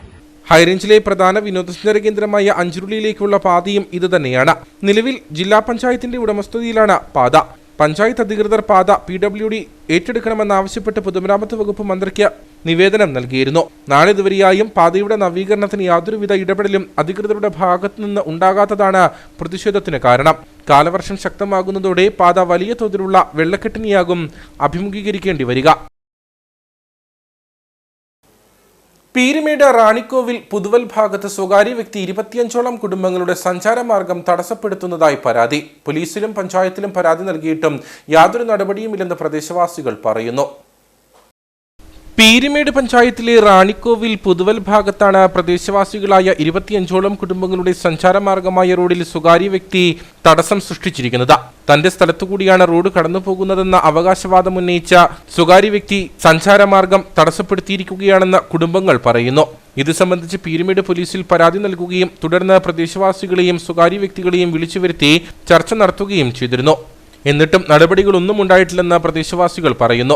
ഹൈറേഞ്ചിലെ പ്രധാന വിനോദസഞ്ചാര കേന്ദ്രമായ അഞ്ചുരുളിയിലേക്കുള്ള പാതയും ഇത് തന്നെയാണ്. നിലവിൽ ജില്ലാ പഞ്ചായത്തിന്റെ ഉടമസ്ഥതയിലാണ് പാത. പഞ്ചായത്ത് അധികൃതർ പാത PWD ഏറ്റെടുക്കണമെന്നാവശ്യപ്പെട്ട് പൊതുമരാമത്ത് വകുപ്പ് മന്ത്രിക്ക് നിവേദനം നൽകിയിരുന്നു. നാളിതുവരെയായും പാതയുടെ നവീകരണത്തിന് യാതൊരുവിധ ഇടപെടലും അധികൃതരുടെ ഭാഗത്തുനിന്ന് ഉണ്ടാകാത്തതാണ് പ്രതിഷേധത്തിന് കാരണം. കാലവർഷം ശക്തമാകുന്നതോടെ പാത വലിയ തോതിലുള്ള വെള്ളക്കെട്ടിനെയാകും അഭിമുഖീകരിക്കേണ്ടി വരിക. പീരുമേട് റാണിക്കോവിൽ പുതുവൽ ഭാഗത്ത് സ്വകാര്യ വ്യക്തി 25ഓളം കുടുംബങ്ങളുടെ സഞ്ചാരമാർഗം തടസ്സപ്പെടുത്തുന്നതായി പരാതി. പോലീസിലും പഞ്ചായത്തിലും പരാതി നൽകിയിട്ടും യാതൊരു നടപടിയുമില്ലെന്ന് പ്രദേശവാസികൾ പറയുന്നു. പീരുമേട് പഞ്ചായത്തിലെ റാണിക്കോവിൽ പുതുവൽ ഭാഗത്താണ് പ്രദേശവാസികളായ 25ഓളം കുടുംബങ്ങളുടെ സഞ്ചാരമാർഗമായ റോഡിൽ സ്വകാര്യ വ്യക്തി തടസ്സം സൃഷ്ടിച്ചിരിക്കുന്നത്. തന്റെ സ്ഥലത്തുകൂടിയാണ് റോഡ് കടന്നുപോകുന്നതെന്ന അവകാശവാദം ഉന്നയിച്ച സ്വകാര്യ വ്യക്തി സഞ്ചാരമാർഗം തടസ്സപ്പെടുത്തിയിരിക്കുകയാണെന്ന് കുടുംബങ്ങൾ പറയുന്നു. ഇത് സംബന്ധിച്ച് പീരുമേട് പോലീസിൽ പരാതി നൽകുകയും തുടർന്ന് പ്രദേശവാസികളെയും സ്വകാര്യ വ്യക്തികളെയും വിളിച്ചു വരുത്തി ചർച്ച നടത്തുകയും ചെയ്തിരുന്നു. എന്നിട്ടും നടപടികളൊന്നും ഉണ്ടായിട്ടില്ലെന്ന് പ്രദേശവാസികൾ പറയുന്നു.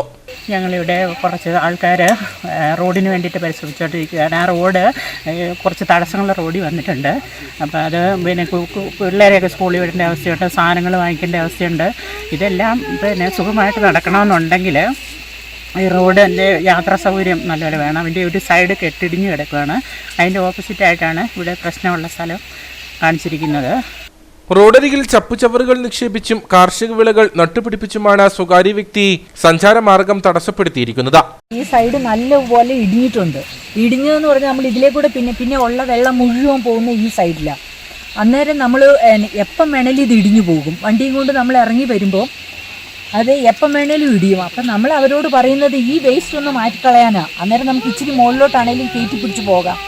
ഞങ്ങളിവിടെ കുറച്ച് ആൾക്കാർ റോഡിന് വേണ്ടിയിട്ട് പരിശ്രമിച്ചുകൊണ്ടിരിക്കുകയാണ്. ആ റോഡ് കുറച്ച് തടസ്സങ്ങളുള്ള റോഡിൽ വന്നിട്ടുണ്ട്. അപ്പോൾ അത് പിന്നെ പിള്ളേരെയൊക്കെ സ്കൂളിൽ വിടേണ്ട അവസ്ഥയുണ്ട്, സാധനങ്ങൾ വാങ്ങിക്കേണ്ട അവസ്ഥയുണ്ട്. ഇതെല്ലാം പിന്നെ സുഖമായിട്ട് നടക്കണമെന്നുണ്ടെങ്കിൽ ഈ റോഡിൻ്റെ യാത്രാ സൗകര്യം നല്ലപോലെ വേണം. അതിൻ്റെ ഒരു സൈഡ് കെട്ടിടിഞ്ഞ് കിടക്കുകയാണ്. അതിൻ്റെ ഓപ്പോസിറ്റായിട്ടാണ് ഇവിടെ പ്രശ്നമുള്ള സ്ഥലം കാണിച്ചിരിക്കുന്നത്. റോഡരികിൽ ചപ്പുചവറുകൾ നിക്ഷേപിച്ചും കാർഷിക വിളകൾ നട്ടുപിടിപ്പിച്ചുമാണ് സ്വകാര്യ വ്യക്തി സഞ്ചാരമാർഗം തടസ്സപ്പെടുത്തിയിരിക്കുന്നത്. ഈ സൈഡ് നല്ലപോലെ ഇടിഞ്ഞിട്ടുണ്ട്. ഇടിഞ്ഞതെന്ന് പറഞ്ഞാൽ നമ്മൾ ഇതിലേക്കൂടെ പിന്നെ ഉള്ള വെള്ളം മുഴുവൻ പോകുന്ന ഈ സൈഡിലാണ്. അന്നേരം നമ്മൾ എപ്പം വേണേലും ഇത് ഇടിഞ്ഞു പോകും. വണ്ടിയും കൊണ്ട് നമ്മൾ ഇറങ്ങി വരുമ്പോൾ അത് എപ്പം വേണേലും ഇടിയും. അപ്പം നമ്മൾ അവരോട് പറയുന്നത് ഈ വേസ്റ്റ് ഒന്ന് മാറ്റിക്കളയാനാണ്. അന്നേരം നമുക്ക് ഇച്ചിരി മുകളിലോട്ടാണേലും കയറ്റി പിടിച്ച് പോകാം.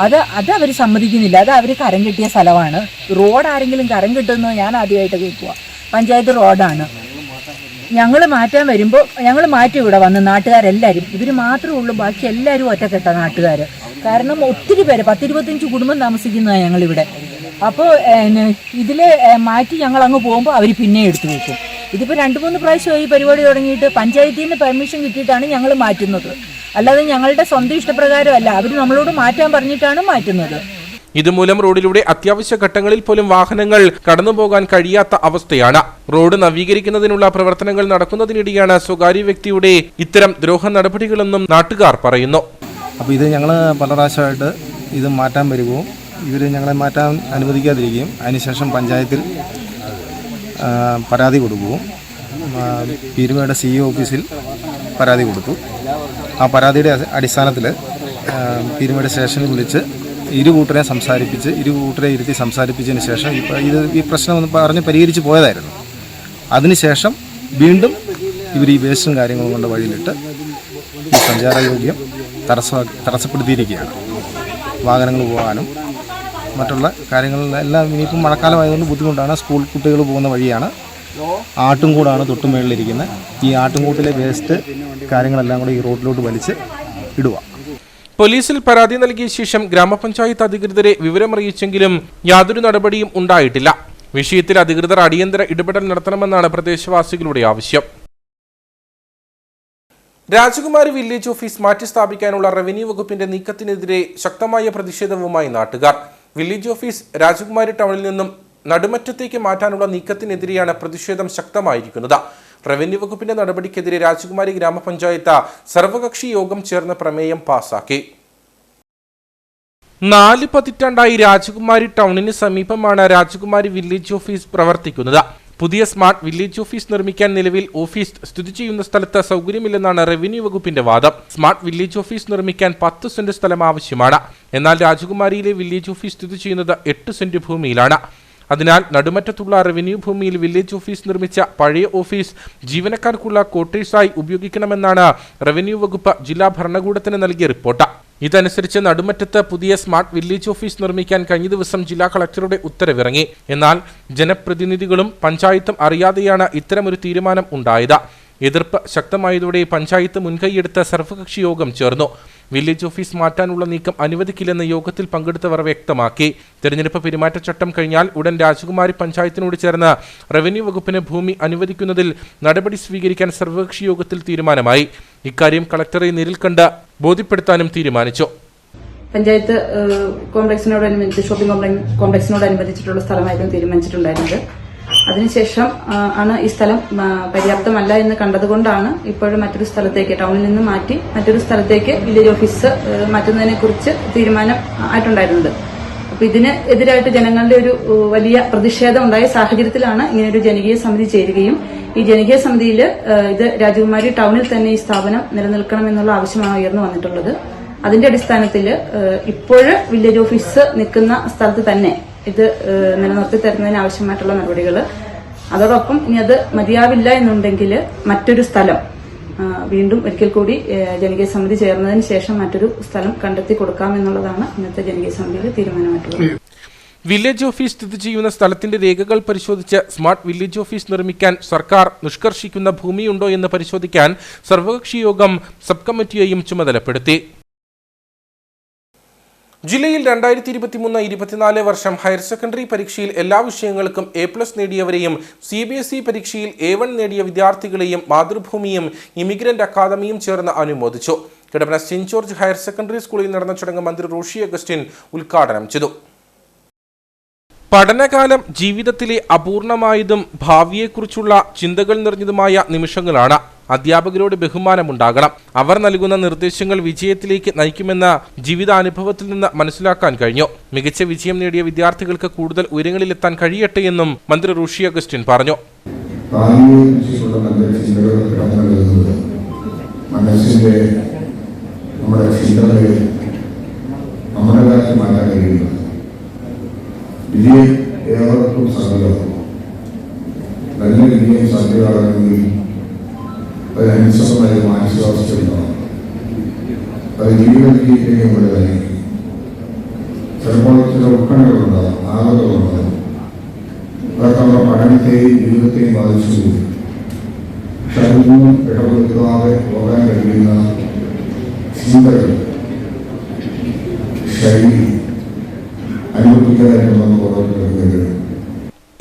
അത് അവർ സമ്മതിക്കുന്നില്ല. അത് അവർ കരം കെട്ടിയ സ്ഥലമാണ്. റോഡ് ആരെങ്കിലും കരം കെട്ടുന്നത് ഞാൻ ആദ്യമായിട്ട് കേൾക്കുക. പഞ്ചായത്ത് റോഡാണ്. ഞങ്ങൾ മാറ്റാൻ വരുമ്പോൾ ഞങ്ങൾ മാറ്റി ഇവിടെ വന്ന് നാട്ടുകാരെല്ലാവരും, ഇവർ മാത്രമേ ഉള്ളൂ, ബാക്കി എല്ലാവരും ഒറ്റക്കെട്ട നാട്ടുകാർ. കാരണം ഒത്തിരി പേര് 10-25 കുടുംബം താമസിക്കുന്നതാണ് ഞങ്ങളിവിടെ. അപ്പോൾ ഇതിൽ മാറ്റി ഞങ്ങൾ അങ്ങ് പോകുമ്പോൾ അവർ പിന്നെ എടുത്തു വെക്കും. ഇതിപ്പോൾ 2-3 പ്രാവശ്യമായി ഈ പരിപാടി തുടങ്ങിയിട്ട്. പഞ്ചായത്തിൽ നിന്ന് പെർമിഷൻ കിട്ടിയിട്ടാണ് ഞങ്ങൾ മാറ്റുന്നത്. അല്ലാതെ ഞങ്ങളുടെ സ്വന്തം ഇഷ്ടപ്രകാരമല്ല. അവർ നമ്മളോട് മാറ്റാൻ പറഞ്ഞിട്ടാണ് മാറ്റുന്നത്. ഇതുമൂലം റോഡിലൂടെ അത്യാവശ്യ ഘട്ടങ്ങളിൽ പോലും വാഹനങ്ങൾ കടന്നുപോകാൻ കഴിയാത്ത അവസ്ഥയാണ്. റോഡ് നവീകരിക്കുന്നതിനുള്ള പ്രവർത്തനങ്ങൾ നടക്കുന്നതിനിടെയാണ് സ്വകാര്യ വ്യക്തിയുടെ ഇത്തരം ദ്രോഹ നടപടികളെന്നും നാട്ടുകാർ പറയുന്നു. അപ്പോൾ ഇത് ഞങ്ങൾ പല പ്രാവശ്യമായിട്ട് ഇത് മാറ്റാൻ വരുകയും ഇവർ ഞങ്ങളെ മാറ്റാൻ അനുവദിക്കാതിരിക്കുകയും അതിനുശേഷം പഞ്ചായത്തിൽ പരാതി കൊടുക്കുകയും പീരുമേട് CEO ഓഫീസിൽ പരാതി കൊടുത്തു. ആ പരാതിയുടെ അടിസ്ഥാനത്തിൽ പീരുമേട് സ്റ്റേഷനിൽ വിളിച്ച് ഇരുകൂട്ടരെ ഇരുത്തി സംസാരിപ്പിച്ചതിന് ശേഷം ഈ പ്രശ്നം ഒന്ന് പറഞ്ഞ് പരിഹരിച്ച് പോയതായിരുന്നു. അതിനുശേഷം വീണ്ടും ഇവർ ഈ വേസ്റ്റും കാര്യങ്ങളും കൊണ്ട് വഴിയിലിട്ട് ഈ സഞ്ചാരയോഗ്യം തടസ്സപ്പെടുത്തിയിരിക്കുകയാണ്. വാഹനങ്ങൾ പോകാനും മറ്റുള്ള കാര്യങ്ങളിലെല്ലാം ഇനിയിപ്പം മഴക്കാലമായതുകൊണ്ട് ബുദ്ധിമുട്ടാണ്. സ്കൂൾ കുട്ടികൾ പോകുന്ന വഴിയാണ്. ആട്ടുംകൂടാണ് തൊട്ടുമേളിലിരിക്കുന്നത്. ഈ ആട്ടുംകൂട്ടിലെ വേസ്റ്റ് കാര്യങ്ങളെല്ലാം കൂടെ ഈ റോഡിലോട്ട് വലിച്ച് ഇടുക. പോലീസിൽ പരാതി നൽകിയ ശേഷം ഗ്രാമപഞ്ചായത്ത് അധികൃതരെ വിവരമറിയിച്ചെങ്കിലും യാതൊരു നടപടിയും ഉണ്ടായിട്ടില്ല. വിഷയത്തിൽ അധികൃതർ അടിയന്തര ഇടപെടൽ നടത്തണമെന്നാണ് പ്രദേശവാസികളുടെ ആവശ്യം. രാജകുമാരി വില്ലേജ് ഓഫീസ് മാറ്റി സ്ഥാപിക്കാനുള്ള റവന്യൂ വകുപ്പിന്റെ നീക്കത്തിനെതിരെ ശക്തമായ പ്രതിഷേധവുമായി നാട്ടുകാർ. വില്ലേജ് ഓഫീസ് രാജകുമാരി ടൗണിൽ നിന്നും നടുമറ്റത്തേക്ക് മാറ്റാനുള്ള നീക്കത്തിനെതിരെയാണ് പ്രതിഷേധം ശക്തമായിരിക്കുന്നത്. റവന്യൂ വകുപ്പിന്റെ നടപടിക്കെതിരെ രാജകുമാരി ഗ്രാമപഞ്ചായത്ത് സർവകക്ഷി യോഗം ചേർന്ന് പ്രമേയം പാസാക്കി. 4 പതിറ്റാണ്ടായി രാജകുമാരി ടൗണിന് സമീപമാണ് രാജകുമാരി വില്ലേജ് ഓഫീസ് പ്രവർത്തിക്കുന്നത്. പുതിയ സ്മാർട്ട് വില്ലേജ് ഓഫീസ് നിർമ്മിക്കാൻ നിലവിൽ ഓഫീസ് സ്ഥിതി ചെയ്യുന്ന സ്ഥലത്ത് സൗകര്യമില്ലെന്നാണ് റവന്യൂ വകുപ്പിന്റെ വാദം. സ്മാർട്ട് വില്ലേജ് ഓഫീസ് നിർമ്മിക്കാൻ 10 സെന്റ് സ്ഥലം ആവശ്യമാണ്. എന്നാൽ രാജകുമാരിയിലെ വില്ലേജ് ഓഫീസ് സ്ഥിതി ചെയ്യുന്നത് 8 സെന്റ് ഭൂമിയിലാണ്. അതിനാൽ നടുമറ്റത്തുള്ള റവന്യൂ ഭൂമിയിൽ വില്ലേജ് ഓഫീസ് നിർമ്മിച്ച പഴയ ഓഫീസ് ജീവനക്കാർക്കുള്ള ക്വാർട്ടേഴ്സായി ഉപയോഗിക്കണമെന്നാണ് റവന്യൂ വകുപ്പ് ജില്ലാ ഭരണകൂടത്തിന് നൽകിയ റിപ്പോർട്ട്. ഇതനുസരിച്ച് നടുമറ്റത്ത് പുതിയ സ്മാർട്ട് വില്ലേജ് ഓഫീസ് നിർമ്മിക്കാൻ കഴിഞ്ഞ ദിവസം ജില്ലാ കളക്ടറുടെ ഉത്തരവിറങ്ങി. എന്നാൽ ജനപ്രതിനിധികളും പഞ്ചായത്തും അറിയാതെയാണ് ഇത്തരമൊരു തീരുമാനം ഉണ്ടായത്. എതിർപ്പ് ശക്തമായതോടെ പഞ്ചായത്ത് മുൻകൈയെടുത്ത സർവകക്ഷി യോഗം ചേർന്നു. വില്ലേജ് ഓഫീസ് മാറ്റാനുള്ള നീക്കം അനുവദിക്കില്ലെന്ന് യോഗത്തിൽ പങ്കെടുത്തവർ വ്യക്തമാക്കി. തെരഞ്ഞെടുപ്പ് പെരുമാറ്റച്ചട്ടം കഴിഞ്ഞാൽ ഉടൻ രാജകുമാരി പഞ്ചായത്തിനോട് ചേർന്ന് റവന്യൂ വകുപ്പിന് ഭൂമി അനുവദിക്കുന്നതിൽ നടപടി സ്വീകരിക്കാൻ സർവകക്ഷി യോഗത്തിൽ തീരുമാനമായി. ഇക്കാര്യം കളക്ടറെ നേരിൽ കണ്ട് ബോധ്യപ്പെടുത്താനും തീരുമാനിച്ചു. പഞ്ചായത്ത് കോംപ്ലക്സിനോടനുബന്ധിച്ച് ഷോപ്പിംഗ് കോംപ്ലക്സിനോടനുബന്ധിച്ചിട്ടുള്ള സ്ഥലമായിരുന്നു തീരുമാനിച്ചിട്ടുണ്ടായിരുന്നത്. അതിനുശേഷം ആണ് ഈ സ്ഥലം പര്യാപ്തമല്ല എന്ന് കണ്ടതുകൊണ്ടാണ് ഇപ്പോഴും മറ്റൊരു സ്ഥലത്തേക്ക് ടൗണിൽ നിന്ന് മാറ്റി മറ്റൊരു സ്ഥലത്തേക്ക് വില്ലേജ് ഓഫീസ് മാറ്റുന്നതിനെ കുറിച്ച് തീരുമാനം ആയിട്ടുണ്ടായിരുന്നത്. അപ്പൊ ഇതിന് എതിരായിട്ട് ജനങ്ങളുടെ ഒരു വലിയ പ്രതിഷേധം ഉണ്ടായ സാഹചര്യത്തിലാണ് ഇങ്ങനെയൊരു ജനകീയ സമിതി ചേരുകയും ഈ ജനകീയ സമിതിയിൽ ഇത് രാജകുമാരി ടൗണിൽ തന്നെ ഈ സ്ഥാപനം നിലനിൽക്കണമെന്നുള്ള ആവശ്യമാണ് ഉയർന്നു വന്നിട്ടുള്ളത്. അതിന്റെ അടിസ്ഥാനത്തിൽ ഇപ്പോഴ് വില്ലേജ് ഓഫീസ് നിൽക്കുന്ന സ്ഥലത്ത് തന്നെ ഇത് നിലനിർത്തി തരുന്നതിന് ആവശ്യമായിട്ടുള്ള നടപടികൾ, അതോടൊപ്പം ഇനി അത് മതിയാവില്ല എന്നുണ്ടെങ്കിൽ മറ്റൊരു സ്ഥലം വീണ്ടും ഒരിക്കൽ കൂടി ജനകീയ സമിതി ചേർന്നതിന് ശേഷം മറ്റൊരു സ്ഥലം കണ്ടെത്തി കൊടുക്കാമെന്നുള്ളതാണ് ഇന്നത്തെ ജനകീയ സമിതിയിൽ തീരുമാനമായിട്ടുള്ളത്. വില്ലേജ് ഓഫീസ് സ്ഥിതി ചെയ്യുന്ന സ്ഥലത്തിന്റെ രേഖകൾ പരിശോധിച്ച് സ്മാർട്ട് വില്ലേജ് ഓഫീസ് നിർമ്മിക്കാൻ സർക്കാർ നിഷ്കർഷിക്കുന്ന ഭൂമിയുണ്ടോ എന്ന് പരിശോധിക്കാൻ സർവകക്ഷി യോഗം സബ് കമ്മിറ്റിയെയും ചുമതലപ്പെടുത്തി. ജില്ലയിൽ 2023-24 വർഷം ഹയർ സെക്കൻഡറി പരീക്ഷയിൽ എല്ലാ വിഷയങ്ങൾക്കും A+ നേടിയവരെയും CBSE പരീക്ഷയിൽ A1 നേടിയ വിദ്യാർത്ഥികളെയും മാതൃഭൂമിയും ഇമിഗ്രന്റ് അക്കാദമിയും ചേർന്ന് അനുമോദിച്ചു. കിടപ്പന സെന്റ് ജോർജ് ഹയർ സെക്കൻഡറി സ്കൂളിൽ നടന്ന ചടങ്ങ് മന്ത്രി റോഷി അഗസ്റ്റിൻ ഉദ്ഘാടനം ചെയ്തു. പഠനകാലം ജീവിതത്തിലെ അപൂർണമായതും ഭാവിയെക്കുറിച്ചുള്ള ചിന്തകൾ നിറഞ്ഞതുമായ നിമിഷങ്ങളാണ്. അധ്യാപകരോട് ബഹുമാനമുണ്ടാകണം. അവർ നൽകുന്ന നിർദ്ദേശങ്ങൾ വിജയത്തിലേക്ക് നയിക്കുമെന്ന ജീവിതാനുഭവത്തിൽ നിന്ന് മനസ്സിലാക്കാൻ കഴിഞ്ഞു. മികച്ച വിജയം നേടിയ വിദ്യാർത്ഥികൾക്ക് കൂടുതൽ ഉയരങ്ങളിലെത്താൻ കഴിയട്ടെ എന്നും മന്ത്രി റോഷി അഗസ്റ്റിൻ പറഞ്ഞു. വിജയം ഏവർക്കും സാധ്യമാകും. നല്ല വിജയം സാധ്യമാകണമെങ്കിൽ അതിനനുസൃതമായ മാനസികാവസ്ഥ ഉണ്ടാവണം. അത് ജീവിത വിജയത്തിലേക്ക് കൊണ്ടുവരാനായിരിക്കും. ചിലപ്പോൾ ചില ഉത്കണ്ഠകളുണ്ടാകും, ആളുകളുണ്ടാകും. അതൊക്കെ നമ്മുടെ പഠനത്തെയും ജീവിതത്തെയും ബാധിച്ചു. പക്ഷെ അതൊന്നും ഇടപെടുത്താതെ പോകാൻ കഴിയുന്ന ചിന്തകൾ, ശൈലി അനുഭവിക്കാനായിട്ടുണ്ടെന്ന് ഓരോരുത്തരും.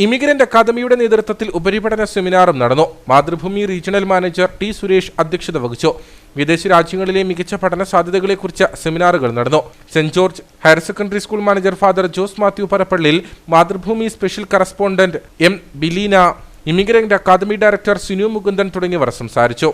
ഇമിഗ്രന്റ് അക്കാദമിയുടെ നേതൃത്വത്തിൽ ഉപരിപഠന സെമിനാറും നടന്നു. Mathrubhumi regional manager T Suresh അധ്യക്ഷത വഹിച്ചു. വിദേശ രാജ്യങ്ങളിലെ മികച്ച പഠന സാധ്യതകളെക്കുറിച്ച് സെമിനാറുകൾ നടന്നു. Saint George higher secondary school manager father Jose Mathew Parappallil, Mathrubhumi special correspondent M. Bileena, immigrant academy director Sinu Mukundan തുടങ്ങിയവർ സംസാരിച്ചു.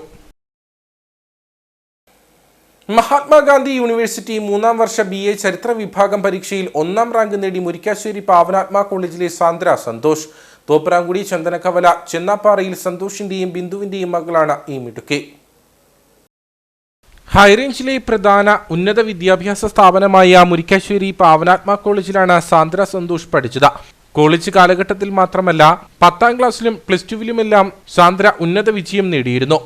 മഹാത്മാഗാന്ധി യൂണിവേഴ്സിറ്റി 3ാം വർഷ BA ചരിത്ര വിഭാഗം പരീക്ഷയിൽ 1ാം റാങ്ക് നേടി മുരിക്കാശ്ശേരി പാവനാത്മ കോളേജിലെ സാന്ദ്ര സന്തോഷ്. തോപ്രാങ്കുടി ചന്ദനക്കവല ചെന്നാപ്പാറയിൽ സന്തോഷിന്റെയും ബിന്ദുവിന്റെയും മകളാണ് ഈ മിടുക്കി. ഹൈറേഞ്ചിലെ പ്രധാന ഉന്നത വിദ്യാഭ്യാസ സ്ഥാപനമായ മുരിക്കാശ്ശേരി പാവനാത്മ കോളേജിലാണ് സാന്ദ്ര സന്തോഷ് പഠിച്ചത്. കോളേജ് കാലഘട്ടത്തിൽ മാത്രമല്ല 10ാം ക്ലാസ്സിലും പ്ലസ് ടുവിലുമെല്ലാം സാന്ദ്ര ഉന്നത വിജയം നേടിയിരുന്നു.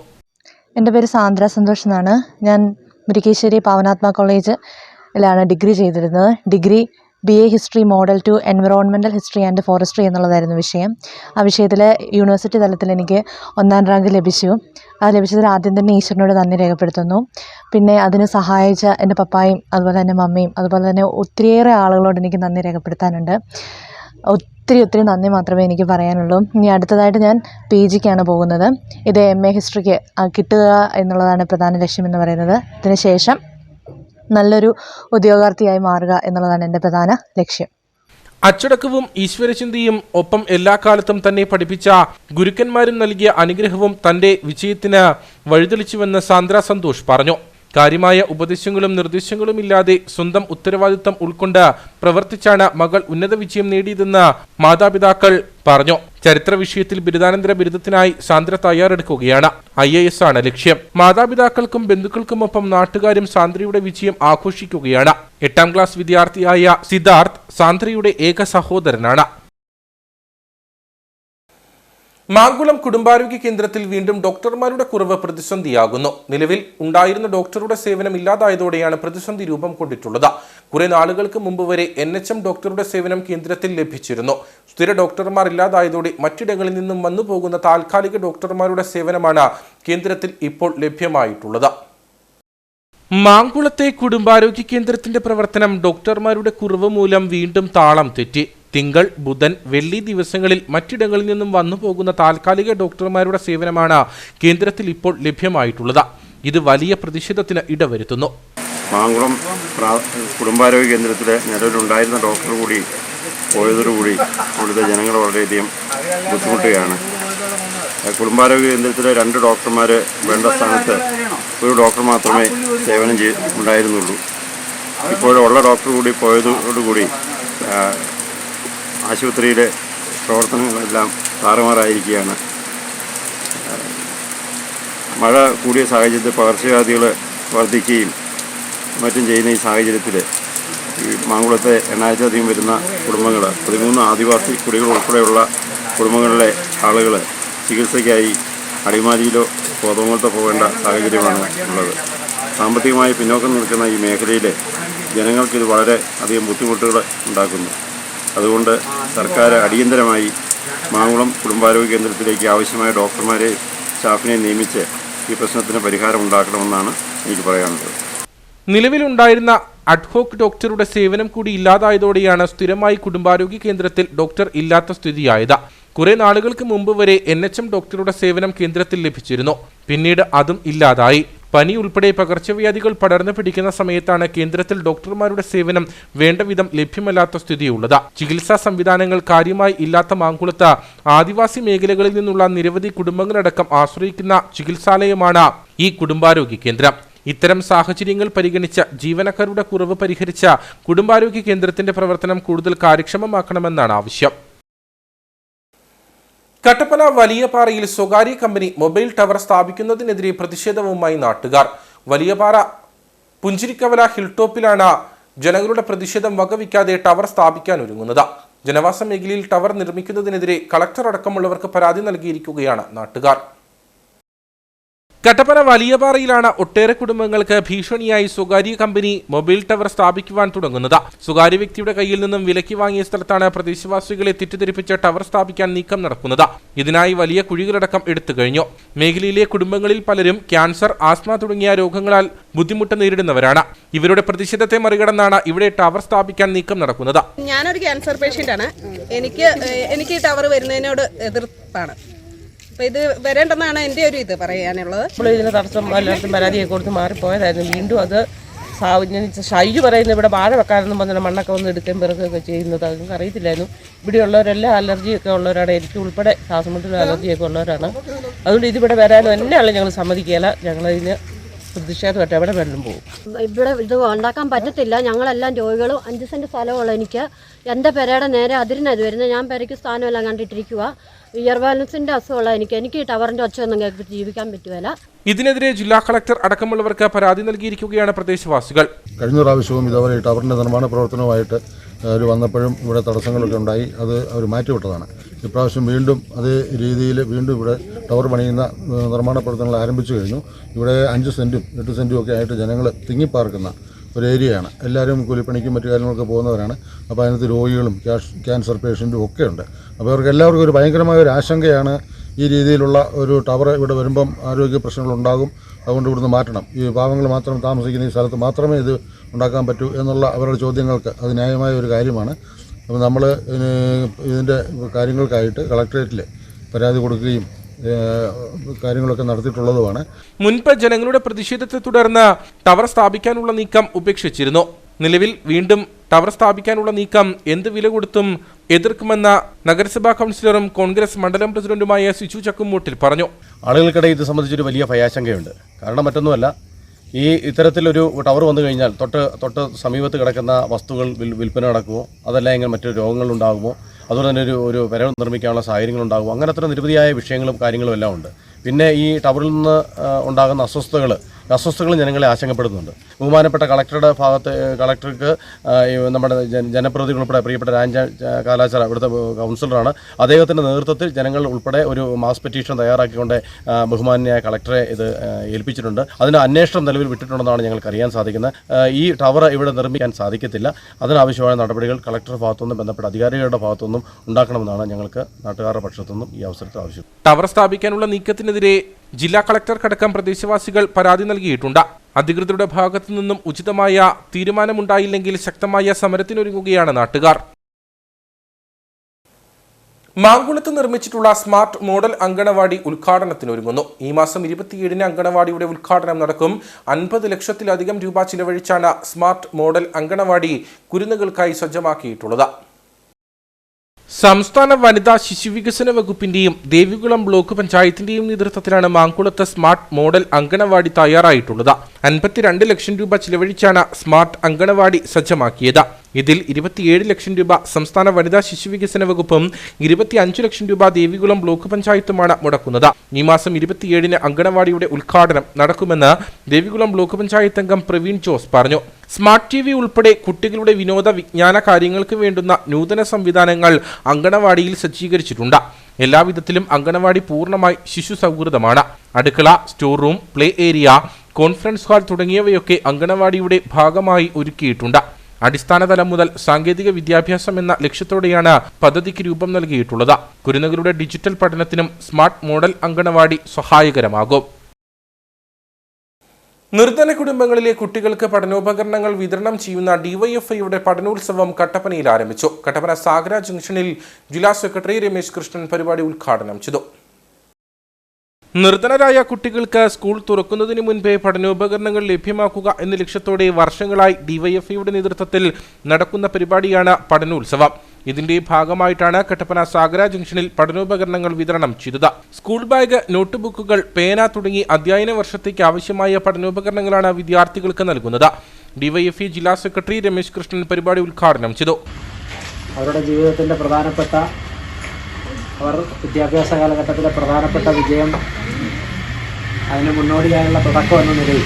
എൻ്റെ പേര് സാന്ദ്ര സന്തോഷ് എന്നാണ്. ഞാൻ മുരിക്കാശ്ശേരി പാവനാത്മ കോളേജിലാണ് ഡിഗ്രി ചെയ്തിരുന്നത്. Degree BA history model 2 environmental history and forestry എന്നുള്ളതായിരുന്നു വിഷയം. ആ വിഷയത്തിൽ യൂണിവേഴ്സിറ്റി തലത്തിൽ എനിക്ക് 1ാം റാങ്ക് ലഭിച്ചു. അത് ലഭിച്ചതിൽ ആദ്യം തന്നെ ഈശ്വരനോട് നന്ദി രേഖപ്പെടുത്തുന്നു. പിന്നെ അതിന് സഹായിച്ച എൻ്റെ പപ്പായും അതുപോലെ തന്നെ മമ്മിയും അതുപോലെ തന്നെ ഒത്തിരിയേറെ ആളുകളോട് എനിക്ക് നന്ദി രേഖപ്പെടുത്താനുണ്ട്. ഒത്തിരി നന്ദി മാത്രമേ എനിക്ക് പറയാനുള്ളൂ. ഇനി അടുത്തതായിട്ട് ഞാൻ PGക്കാണ് പോകുന്നത്. ഇത് MA ഹിസ്റ്ററിക്ക് കിട്ടുക എന്നുള്ളതാണ് പ്രധാന ലക്ഷ്യമെന്ന് പറയുന്നത്. ഇതിനുശേഷം നല്ലൊരു ഉദ്യോഗാർത്ഥിയായി മാറുക എന്നുള്ളതാണ് എൻ്റെ പ്രധാന ലക്ഷ്യം. അച്ചടക്കവും ഈശ്വരചിന്തയും ഒപ്പം എല്ലാ കാലത്തും തന്നെ പഠിപ്പിച്ച ഗുരുക്കന്മാരും നൽകിയ അനുഗ്രഹവും തന്റെ വിജയത്തിന് വഴിതെളിച്ചുവെന്ന് സാന്ദ്ര സന്തോഷ് പറഞ്ഞു. കാര്യമായ ഉപദേശങ്ങളും നിർദ്ദേശങ്ങളും ഇല്ലാതെ സ്വന്തം ഉത്തരവാദിത്തം ഉൾക്കൊണ്ട് പ്രവർത്തിച്ചാണ് മകൾ ഉന്നത വിജയം നേടിയതെന്ന് മാതാപിതാക്കൾ പറഞ്ഞു. ചരിത്ര വിഷയത്തിൽ ബിരുദാനന്തര ബിരുദത്തിനായി സാന്ദ്ര തയ്യാറെടുക്കുകയാണ്. IAS ആണ് ലക്ഷ്യം. മാതാപിതാക്കൾക്കും ബന്ധുക്കൾക്കുമൊപ്പം നാട്ടുകാരും സാന്ദ്രയുടെ വിജയം ആഘോഷിക്കുകയാണ്. 8ാം ക്ലാസ് വിദ്യാർത്ഥിയായ സിദ്ധാർത്ഥ് സാന്ദ്രയുടെ ഏക സഹോദരനാണ്. മാങ്കുളം കുടുംബാരോഗ്യ കേന്ദ്രത്തിൽ വീണ്ടും ഡോക്ടർമാരുടെ കുറവ് പ്രതിസന്ധിയാകുന്നു. നിലവിൽ ഉണ്ടായിരുന്ന ഡോക്ടറുടെ സേവനം ഇല്ലാതായതോടെയാണ് പ്രതിസന്ധി രൂപം കൊണ്ടിട്ടുള്ളത്. കുറെ നാളുകൾക്ക് മുമ്പ് വരെ NHM ഡോക്ടറുടെ സേവനം കേന്ദ്രത്തിൽ ലഭിച്ചിരുന്നു. സ്ഥിര ഡോക്ടർമാർ ഇല്ലാതായതോടെ മറ്റിടങ്ങളിൽ നിന്നും വന്നുപോകുന്ന താൽക്കാലിക ഡോക്ടർമാരുടെ സേവനമാണ് കേന്ദ്രത്തിൽ ഇപ്പോൾ ലഭ്യമായിട്ടുള്ളത്. മാങ്കുളത്തെ കുടുംബാരോഗ്യ കേന്ദ്രത്തിന്റെ പ്രവർത്തനം ഡോക്ടർമാരുടെ കുറവ് മൂലം വീണ്ടും താളം തെറ്റി. തിങ്കൾ, ബുധൻ, വെള്ളി ദിവസങ്ങളിൽ മറ്റിടങ്ങളിൽ നിന്നും വന്നുപോകുന്ന താൽക്കാലിക ഡോക്ടർമാരുടെ സേവനമാണ് കേന്ദ്രത്തിൽ ഇപ്പോൾ ലഭ്യമായിട്ടുള്ളത്. ഇത് വലിയ പ്രതിഷേധത്തിന് ഇടവരുത്തുന്നു. മാങ്കുളം കുടുംബാരോഗ്യ കേന്ദ്രത്തിലെ നിലവിലുണ്ടായിരുന്ന ഡോക്ടർ കൂടി പോയതോടുകൂടി ഇവിടുത്തെ ജനങ്ങൾ വളരെയധികം ബുദ്ധിമുട്ടുകയാണ്. കുടുംബാരോഗ്യ കേന്ദ്രത്തിലെ 2 ഡോക്ടർമാർ വേണ്ട സ്ഥാനത്ത് ഒരു ഡോക്ടർ മാത്രമേ സേവനം ഉണ്ടായിരുന്നുള്ളൂ. ഇപ്പോഴുള്ള ഡോക്ടർ കൂടി പോയതോടുകൂടി ആശുപത്രിയിലെ പ്രവർത്തനങ്ങളെല്ലാം താറുമാറായിരിക്കുകയാണ്. മഴ കൂടിയ സാഹചര്യത്തിൽ പകർച്ചവ്യാധികൾ വർദ്ധിക്കുകയും മറ്റും ചെയ്യുന്ന ഈ സാഹചര്യത്തിൽ ഈ മാങ്കുളത്തെ 8000-ലധികം വരുന്ന കുടുംബങ്ങൾ 13 ആദിവാസി കുടികൾ ഉൾപ്പെടെയുള്ള കുടുംബങ്ങളിലെ ആളുകൾ ചികിത്സയ്ക്കായി അടിമാലിയിലോ കോതമംഗലത്തോ പോകേണ്ട സാഹചര്യമാണ് ഉള്ളത്. സാമ്പത്തികമായി പിന്നോക്കം നിൽക്കുന്ന ഈ മേഖലയിലെ ജനങ്ങൾക്കിത് വളരെ അധികം ബുദ്ധിമുട്ടുകൾ ഉണ്ടാക്കുന്നു. അതുകൊണ്ട് സർക്കാർ അടിയന്തരമായി മാങ്കുളം കുടുംബാരോഗ്യ കേന്ദ്രത്തിലേക്ക് ആവശ്യമായ ഡോക്ടർമാരെ സ്റ്റാഫിനെ നിയമിച്ച് ഈ പ്രശ്നത്തിന് പരിഹാരം ഉണ്ടാക്കണമെന്നാണ് എനിക്ക് പറയാനുള്ളത്. നിലവിലുണ്ടായിരുന്ന അഡ്ഹോക്ക് ഡോക്ടറുടെ സേവനം കൂടി ഇല്ലാതായതോടെയാണ് സ്ഥിരമായി കുടുംബാരോഗ്യ കേന്ദ്രത്തിൽ ഡോക്ടർ ഇല്ലാത്ത സ്ഥിതിയായത്. കുറെ നാളുകൾക്ക് മുമ്പ് വരെ NHM ഡോക്ടറുടെ സേവനം കേന്ദ്രത്തിൽ ലഭിച്ചിരുന്നു. പിന്നീട് അതും ഇല്ലാതായി. പനി ഉൾപ്പെടെ പകർച്ചവ്യാധികൾ പടർന്നു പിടിക്കുന്ന സമയത്താണ് കേന്ദ്രത്തിൽ ഡോക്ടർമാരുടെ സേവനം വേണ്ടവിധം ലഭ്യമല്ലാത്ത സ്ഥിതിയുള്ളത്. ചികിത്സാ സംവിധാനങ്ങൾ കാര്യമായി ഇല്ലാത്ത മാങ്കുളത്ത് ആദിവാസി മേഖലകളിൽ നിന്നുള്ള നിരവധി കുടുംബങ്ങളടക്കം ആശ്രയിക്കുന്ന ചികിത്സാലയമാണ് ഈ കുടുംബാരോഗ്യ കേന്ദ്രം. ഇത്തരം സാഹചര്യങ്ങൾ പരിഗണിച്ച ജീവനക്കാരുടെ കുറവ് പരിഹരിച്ച കുടുംബാരോഗ്യ കേന്ദ്രത്തിന്റെ പ്രവർത്തനം കൂടുതൽ കാര്യക്ഷമമാക്കണമെന്നാണ് ആവശ്യം. കട്ടപ്പന വലിയപാറയിൽ സ്വകാര്യ കമ്പനി മൊബൈൽ ടവർ സ്ഥാപിക്കുന്നതിനെതിരെ പ്രതിഷേധവുമായി നാട്ടുകാർ. വലിയപാറ പുഞ്ചിരിക്കവല ഹിൽടോപ്പിലാണ് ജനങ്ങളുടെ പ്രതിഷേധം വകവയ്ക്കാതെ ടവർ സ്ഥാപിക്കാൻ ഒരുങ്ങുന്നത്. ജനവാസ മേഖലയിൽ ടവർ നിർമ്മിക്കുന്നതിനെതിരെ കളക്ടർ അടക്കമുള്ളവർക്ക് പരാതി നൽകിയിരിക്കുകയാണ് നാട്ടുകാർ. കട്ടപ്പന വലിയപാറയിലാണ് ഒട്ടേറെ കുടുംബങ്ങൾക്ക് ഭീഷണിയായി സ്വകാര്യ കമ്പനി മൊബൈൽ ടവർ സ്ഥാപിക്കുവാൻ തുടങ്ങുന്നത്. സ്വകാര്യ വ്യക്തിയുടെ കയ്യിൽ നിന്നും വിലയ്ക്ക് വാങ്ങിയ സ്ഥലത്താണ് പ്രദേശവാസികളെ തെറ്റിദ്ധരിപ്പിച്ച് ടവർ സ്ഥാപിക്കാൻ നീക്കം നടക്കുന്നത്. ഇതിനായി വലിയ കുഴികളടക്കം എടുത്തു കഴിഞ്ഞു. മേഖലയിലെ കുടുംബങ്ങളിൽ പലരും ക്യാൻസർ, ആസ്മ തുടങ്ങിയ രോഗങ്ങളാൽ ബുദ്ധിമുട്ട് നേരിടുന്നവരാണ്. ഇവരുടെ പ്രതിഷേധത്തെ മറികടന്നാണ് ഇവിടെ ടവർ സ്ഥാപിക്കാൻ നീക്കം നടക്കുന്നത്. ഞാനൊരു ക്യാൻസർ പേഷ്യന്റ് ആണ്. എനിക്ക് ടവർ വരുന്നതിനോട് എതിർപ്പാണ്. അപ്പോൾ ഇത് വരേണ്ടെന്നാണ് എൻ്റെ ഒരു ഇത് പറയാനുള്ളത്. ഇപ്പോൾ ഇതിന് തടസ്സം എല്ലായിടത്തും പരാതിയൊക്കെ കൊടുത്ത് മാറിപ്പോയതായിരുന്നു. വീണ്ടും അത് ഷൈജു പറയുന്നത് ഇവിടെ വാഴ വെക്കാനെന്നും പറഞ്ഞാൽ മണ്ണൊക്കെ ഒന്ന് എടുക്കുകയും പിറക്കുകയൊക്കെ ചെയ്യുന്നത് അതൊന്നും അറിയത്തില്ലായിരുന്നു. ഇവിടെയുള്ളവരെല്ലാം അലർജിയൊക്കെ ഉള്ളവരാണ്. എനിക്ക് ഉൾപ്പെടെ ശ്വാസമുട്ടലും അലർജിയൊക്കെ ഉള്ളവരാണ്. അതുകൊണ്ട് ഇതിവിടെ വരാനും എന്നാലും ഞങ്ങൾ സമ്മതിക്കുകയില്ല. ഞങ്ങളിതിന് പ്രതിഷേധമായിട്ട് എവിടെ വേണം പോകും. ഇവിടെ ഇത് ഉണ്ടാക്കാൻ പറ്റത്തില്ല. ഞങ്ങളെല്ലാം രോഗികളും 5 സെൻറ്റ് സ്ഥലമുള്ള എനിക്ക് എൻ്റെ പെരയുടെ നേരെ അതിരിനത് വരുന്നത്. ഞാൻ പെരയ്ക്ക് സ്ഥാനമെല്ലാം കണ്ടിട്ടിരിക്കുക. ഇയർ ബാലൻസിൻ്റെ അസുഖമുള്ള എനിക്ക് ഈ ടവറിൻ്റെ ഒച്ചയൊന്നും കേൾപ്പിച്ച് ജീവിക്കാൻ പറ്റുകയില്ല. ഇതിനെതിരെ ജില്ലാ കളക്ടർ അടക്കമുള്ളവർക്ക് പരാതി നൽകിയിരിക്കുകയാണ് പ്രദേശവാസികൾ. കഴിഞ്ഞ പ്രാവശ്യവും ഇതേപോലെ ടവറിൻ്റെ നിർമ്മാണ പ്രവർത്തനവുമായിട്ട് വന്നപ്പോഴും ഇവിടെ തടസ്സങ്ങളൊക്കെ ഉണ്ടായി. അത് അവർ മാറ്റിവിട്ടതാണ്. ഇപ്രാവശ്യം വീണ്ടും അതേ രീതിയിൽ വീണ്ടും ഇവിടെ ടവർ പണിയുന്ന നിർമ്മാണ പ്രവർത്തനങ്ങൾ ആരംഭിച്ചു കഴിഞ്ഞു. ഇവിടെ 5 സെൻറ്റും 8 സെൻറ്റും ഒക്കെ ആയിട്ട് ജനങ്ങൾ തിങ്ങിപ്പാർക്കുന്ന ഒരു ഏരിയയാണ്. എല്ലാവരും കൂലിപ്പണിക്കും മറ്റു കാര്യങ്ങളൊക്കെ പോകുന്നവരാണ്. അപ്പോൾ അതിനകത്ത് രോഗികളും ക്യാൻസർ പേഷ്യൻറ്റും ഒക്കെ ഉണ്ട്. അപ്പോൾ അവർക്ക് എല്ലാവർക്കും ഒരു ഭയങ്കരമായ ഒരു ആശങ്കയാണ്. ഈ രീതിയിലുള്ള ഒരു ടവർ ഇവിടെ വരുമ്പം ആരോഗ്യ പ്രശ്നങ്ങളുണ്ടാകും, അതുകൊണ്ട് ഇവിടുന്ന് മാറ്റണം, ഈ പാവങ്ങൾ മാത്രം താമസിക്കുന്ന ഈ സ്ഥലത്ത് മാത്രമേ ഇത് ഉണ്ടാക്കാൻ പറ്റൂ എന്നുള്ള അവരുടെ ചോദ്യങ്ങൾക്ക് അത് ന്യായമായ ഒരു കാര്യമാണ്. അപ്പോൾ നമ്മൾ ഇതിൻ്റെ കാര്യങ്ങൾക്കായിട്ട് കളക്ടറേറ്റിൽ പരാതി കൊടുക്കുകയും കാര്യങ്ങളൊക്കെ നടത്തിയിട്ടുള്ളതുമാണ്. മുൻപ് ജനങ്ങളുടെ പ്രതിഷേധത്തെ തുടർന്ന് ടവർ സ്ഥാപിക്കാനുള്ള നീക്കം ഉപേക്ഷിച്ചിരുന്നു. നിലവിൽ വീണ്ടും ടവർ സ്ഥാപിക്കാനുള്ള നീക്കം എന്ത് വില കൊടുത്തും എതിർക്കുമെന്ന നഗരസഭാ കൗൺസിലറും കോൺഗ്രസ് മണ്ഡലം പ്രസിഡന്റുമായ സിജു ചക്കുമൂട്ടിൽ പറഞ്ഞു. ആളുകൾക്കിടയിൽ ഇത് സംബന്ധിച്ചൊരു വലിയ ഭയാശങ്കയുണ്ട്. കാരണം മറ്റൊന്നുമല്ല, ഈ ഇത്തരത്തിലൊരു ടവർ വന്നു കഴിഞ്ഞാൽ തൊട്ട് സമീപത്ത് കിടക്കുന്ന വസ്തുക്കൾ വിൽപ്പന നടക്കുമോ, അതല്ല എങ്കിൽ മറ്റു രോഗങ്ങളുണ്ടാകുമോ, അതുപോലെ തന്നെ ഒരു പെര നിർമ്മിക്കാനുള്ള സാഹചര്യങ്ങളുണ്ടാകുമോ, അങ്ങനെ അത്ര നിരവധിയായ വിഷയങ്ങളും കാര്യങ്ങളും എല്ലാം ഉണ്ട്. പിന്നെ ഈ ടവറിൽ നിന്ന് ഉണ്ടാകുന്ന അസ്വസ്ഥതകൾ ജനങ്ങളെ ആശങ്കപ്പെടുന്നുണ്ട്. ബഹുമാനപ്പെട്ട കളക്ടർക്ക് നമ്മുടെ ജനപ്രതിനിധികൾ ഉൾപ്പെടെ പ്രിയപ്പെട്ട രാജ കാലാച്ചാർ ഇവിടുത്തെ കൗൺസിലറാണ്. അദ്ദേഹത്തിൻ്റെ നേതൃത്വത്തിൽ ജനങ്ങൾ ഉൾപ്പെടെ ഒരു മാസ് പെറ്റീഷൻ തയ്യാറാക്കിക്കൊണ്ട് ബഹുമാന്യായ കളക്ടറെ ഇത് ഏൽപ്പിച്ചിട്ടുണ്ട്. അതിന് അന്വേഷണം നിലവിൽ വിട്ടിട്ടുണ്ടെന്നാണ് ഞങ്ങൾക്ക് അറിയാൻ സാധിക്കുന്നത്. ഈ ടവർ ഇവിടെ നിർമ്മിക്കാൻ സാധിക്കത്തില്ല. അതിനാവശ്യമായ നടപടികൾ കളക്ടറുടെ ഭാഗത്തുനിന്നും ബന്ധപ്പെട്ട അധികാരികളുടെ ഭാഗത്തുനിന്നും ഉണ്ടാക്കണമെന്നാണ് ഞങ്ങൾക്ക് നാട്ടുകാരുടെ പക്ഷത്തുനിന്നും ഈ അവസരത്തിൽ ആവശ്യം. ടവർ സ്ഥാപിക്കാനുള്ള നീക്കത്തിനെതിരെ ജില്ലാ കളക്ടർക്കടക്കം പ്രദേശവാസികൾ പരാതി നൽകിയിട്ടുണ്ട്. അധികൃതരുടെ ഭാഗത്തു നിന്നും ഉചിതമായ തീരുമാനമുണ്ടായില്ലെങ്കിൽ ശക്തമായ സമരത്തിനൊരുങ്ങുകയാണ് നാട്ടുകാർ. മാങ്കുളത്ത് നിർമ്മിച്ചിട്ടുള്ള സ്മാർട്ട് മോഡൽ അങ്കണവാടി ഉദ്ഘാടനത്തിനൊരുങ്ങുന്നു. ഈ മാസം 27-ന് അങ്കണവാടിയുടെ ഉദ്ഘാടനം നടക്കും. 50 ലക്ഷത്തിലധികം രൂപ ചിലവഴിച്ചാണ് സ്മാർട്ട് മോഡൽ അങ്കണവാടി കുരുന്നുകൾക്കായി സജ്ജമാക്കിയിട്ടുള്ളത്. സംസ്ഥാന വനിതാ ശിശുവികസന വകുപ്പിന്റെയും ദേവികുളം ബ്ലോക്ക് പഞ്ചായത്തിന്റെയും നേതൃത്വത്തിലാണ് മാങ്കുളത്ത് സ്മാർട്ട് മോഡൽ അങ്കണവാടി തയ്യാറായിട്ടുള്ളത്. 52 ലക്ഷം രൂപ ചിലവഴിച്ചാണ് സ്മാർട്ട് അങ്കണവാടി സജ്ജമാക്കിയത്. ഇതിൽ 27 ലക്ഷം രൂപ സംസ്ഥാന വനിതാ ശിശുവികസന വകുപ്പും 25 ലക്ഷം രൂപ ദേവികുളം ബ്ലോക്ക് പഞ്ചായത്തുമാണ് മുടക്കുന്നത്. ഈ മാസം 27-ന് അങ്കണവാടിയുടെ ഉദ്ഘാടനം നടക്കുമെന്ന് ദേവികുളം ബ്ലോക്ക് പഞ്ചായത്ത് അംഗം പ്രവീൺ ജോസ് പറഞ്ഞു. സ്മാർട്ട് TV ഉൾപ്പെടെ കുട്ടികളുടെ വിനോദ വിജ്ഞാന കാര്യങ്ങൾക്ക് വേണ്ടുന്ന നൂതന സംവിധാനങ്ങൾ അങ്കണവാടിയിൽ സജ്ജീകരിച്ചിട്ടുണ്ട്. എല്ലാവിധത്തിലും അങ്കണവാടി പൂർണ്ണമായി ശിശു സൗഹൃദമാണ്. അടുക്കള, store room, play area, conference hall തുടങ്ങിയവയൊക്കെ അങ്കണവാടിയുടെ ഭാഗമായി ഒരുക്കിയിട്ടുണ്ട്. അടിസ്ഥാന തലം മുതൽ സാങ്കേതിക വിദ്യാഭ്യാസം എന്ന ലക്ഷ്യത്തോടെയാണ് പദ്ധതിക്ക് രൂപം നൽകിയിട്ടുള്ളത്. കുരുന്നുകളുടെ ഡിജിറ്റൽ പഠനത്തിനും സ്മാർട്ട് മോഡൽ അങ്കണവാടി സഹായകരമാകും. നിർധന കുടുംബങ്ങളിലെ കുട്ടികൾക്ക് പഠനോപകരണങ്ങൾ വിതരണം ചെയ്യുന്ന ഡിവൈഎഫ്ഐയുടെ പഠനോത്സവം കട്ടപ്പനയിൽ ആരംഭിച്ചു. കട്ടപ്പന സാഗര ജംഗ്ഷനിൽ ജില്ലാ സെക്രട്ടറി രമേശ് കൃഷ്ണൻ പരിപാടി ഉദ്ഘാടനം ചെയ്തു. നിർധനരായ കുട്ടികൾക്ക് സ്കൂൾ തുറക്കുന്നതിന് മുൻപേ പഠനോപകരണങ്ങൾ ലഭ്യമാക്കുക എന്ന ലക്ഷ്യത്തോടെ വർഷങ്ങളായി ഡിവൈഎഫ്ഐയുടെ നേതൃത്വത്തിൽ നടക്കുന്ന പരിപാടിയാണ് പഠനോത്സവം. ഇതിന്റെ ഭാഗമായിട്ടാണ് കട്ടപ്പന സാഗര ജംഗ്ഷനിൽ പഠനോപകരണങ്ങൾ വിതരണം ചെയ്തത്. സ്കൂൾ ബാഗ്, നോട്ട് ബുക്കുകൾ, പേന തുടങ്ങി അധ്യയന വർഷത്തേക്ക് ആവശ്യമായ പഠനോപകരണങ്ങളാണ് വിദ്യാർത്ഥികൾക്ക് നൽകുന്നത്. ഡിവൈഎഫ്ഐ ജില്ലാ സെക്രട്ടറി രമേശ് കൃഷ്ണൻ പരിപാടി ഉദ്ഘാടനം ചെയ്തു. അവരുടെ ജീവിതത്തിന്റെ അവർ വിദ്യാഭ്യാസ കാലഘട്ടത്തിലെ പ്രധാനപ്പെട്ട വിജയം, അതിന് മുന്നോടിയായുള്ള തുടക്കം എന്ന നിലയിൽ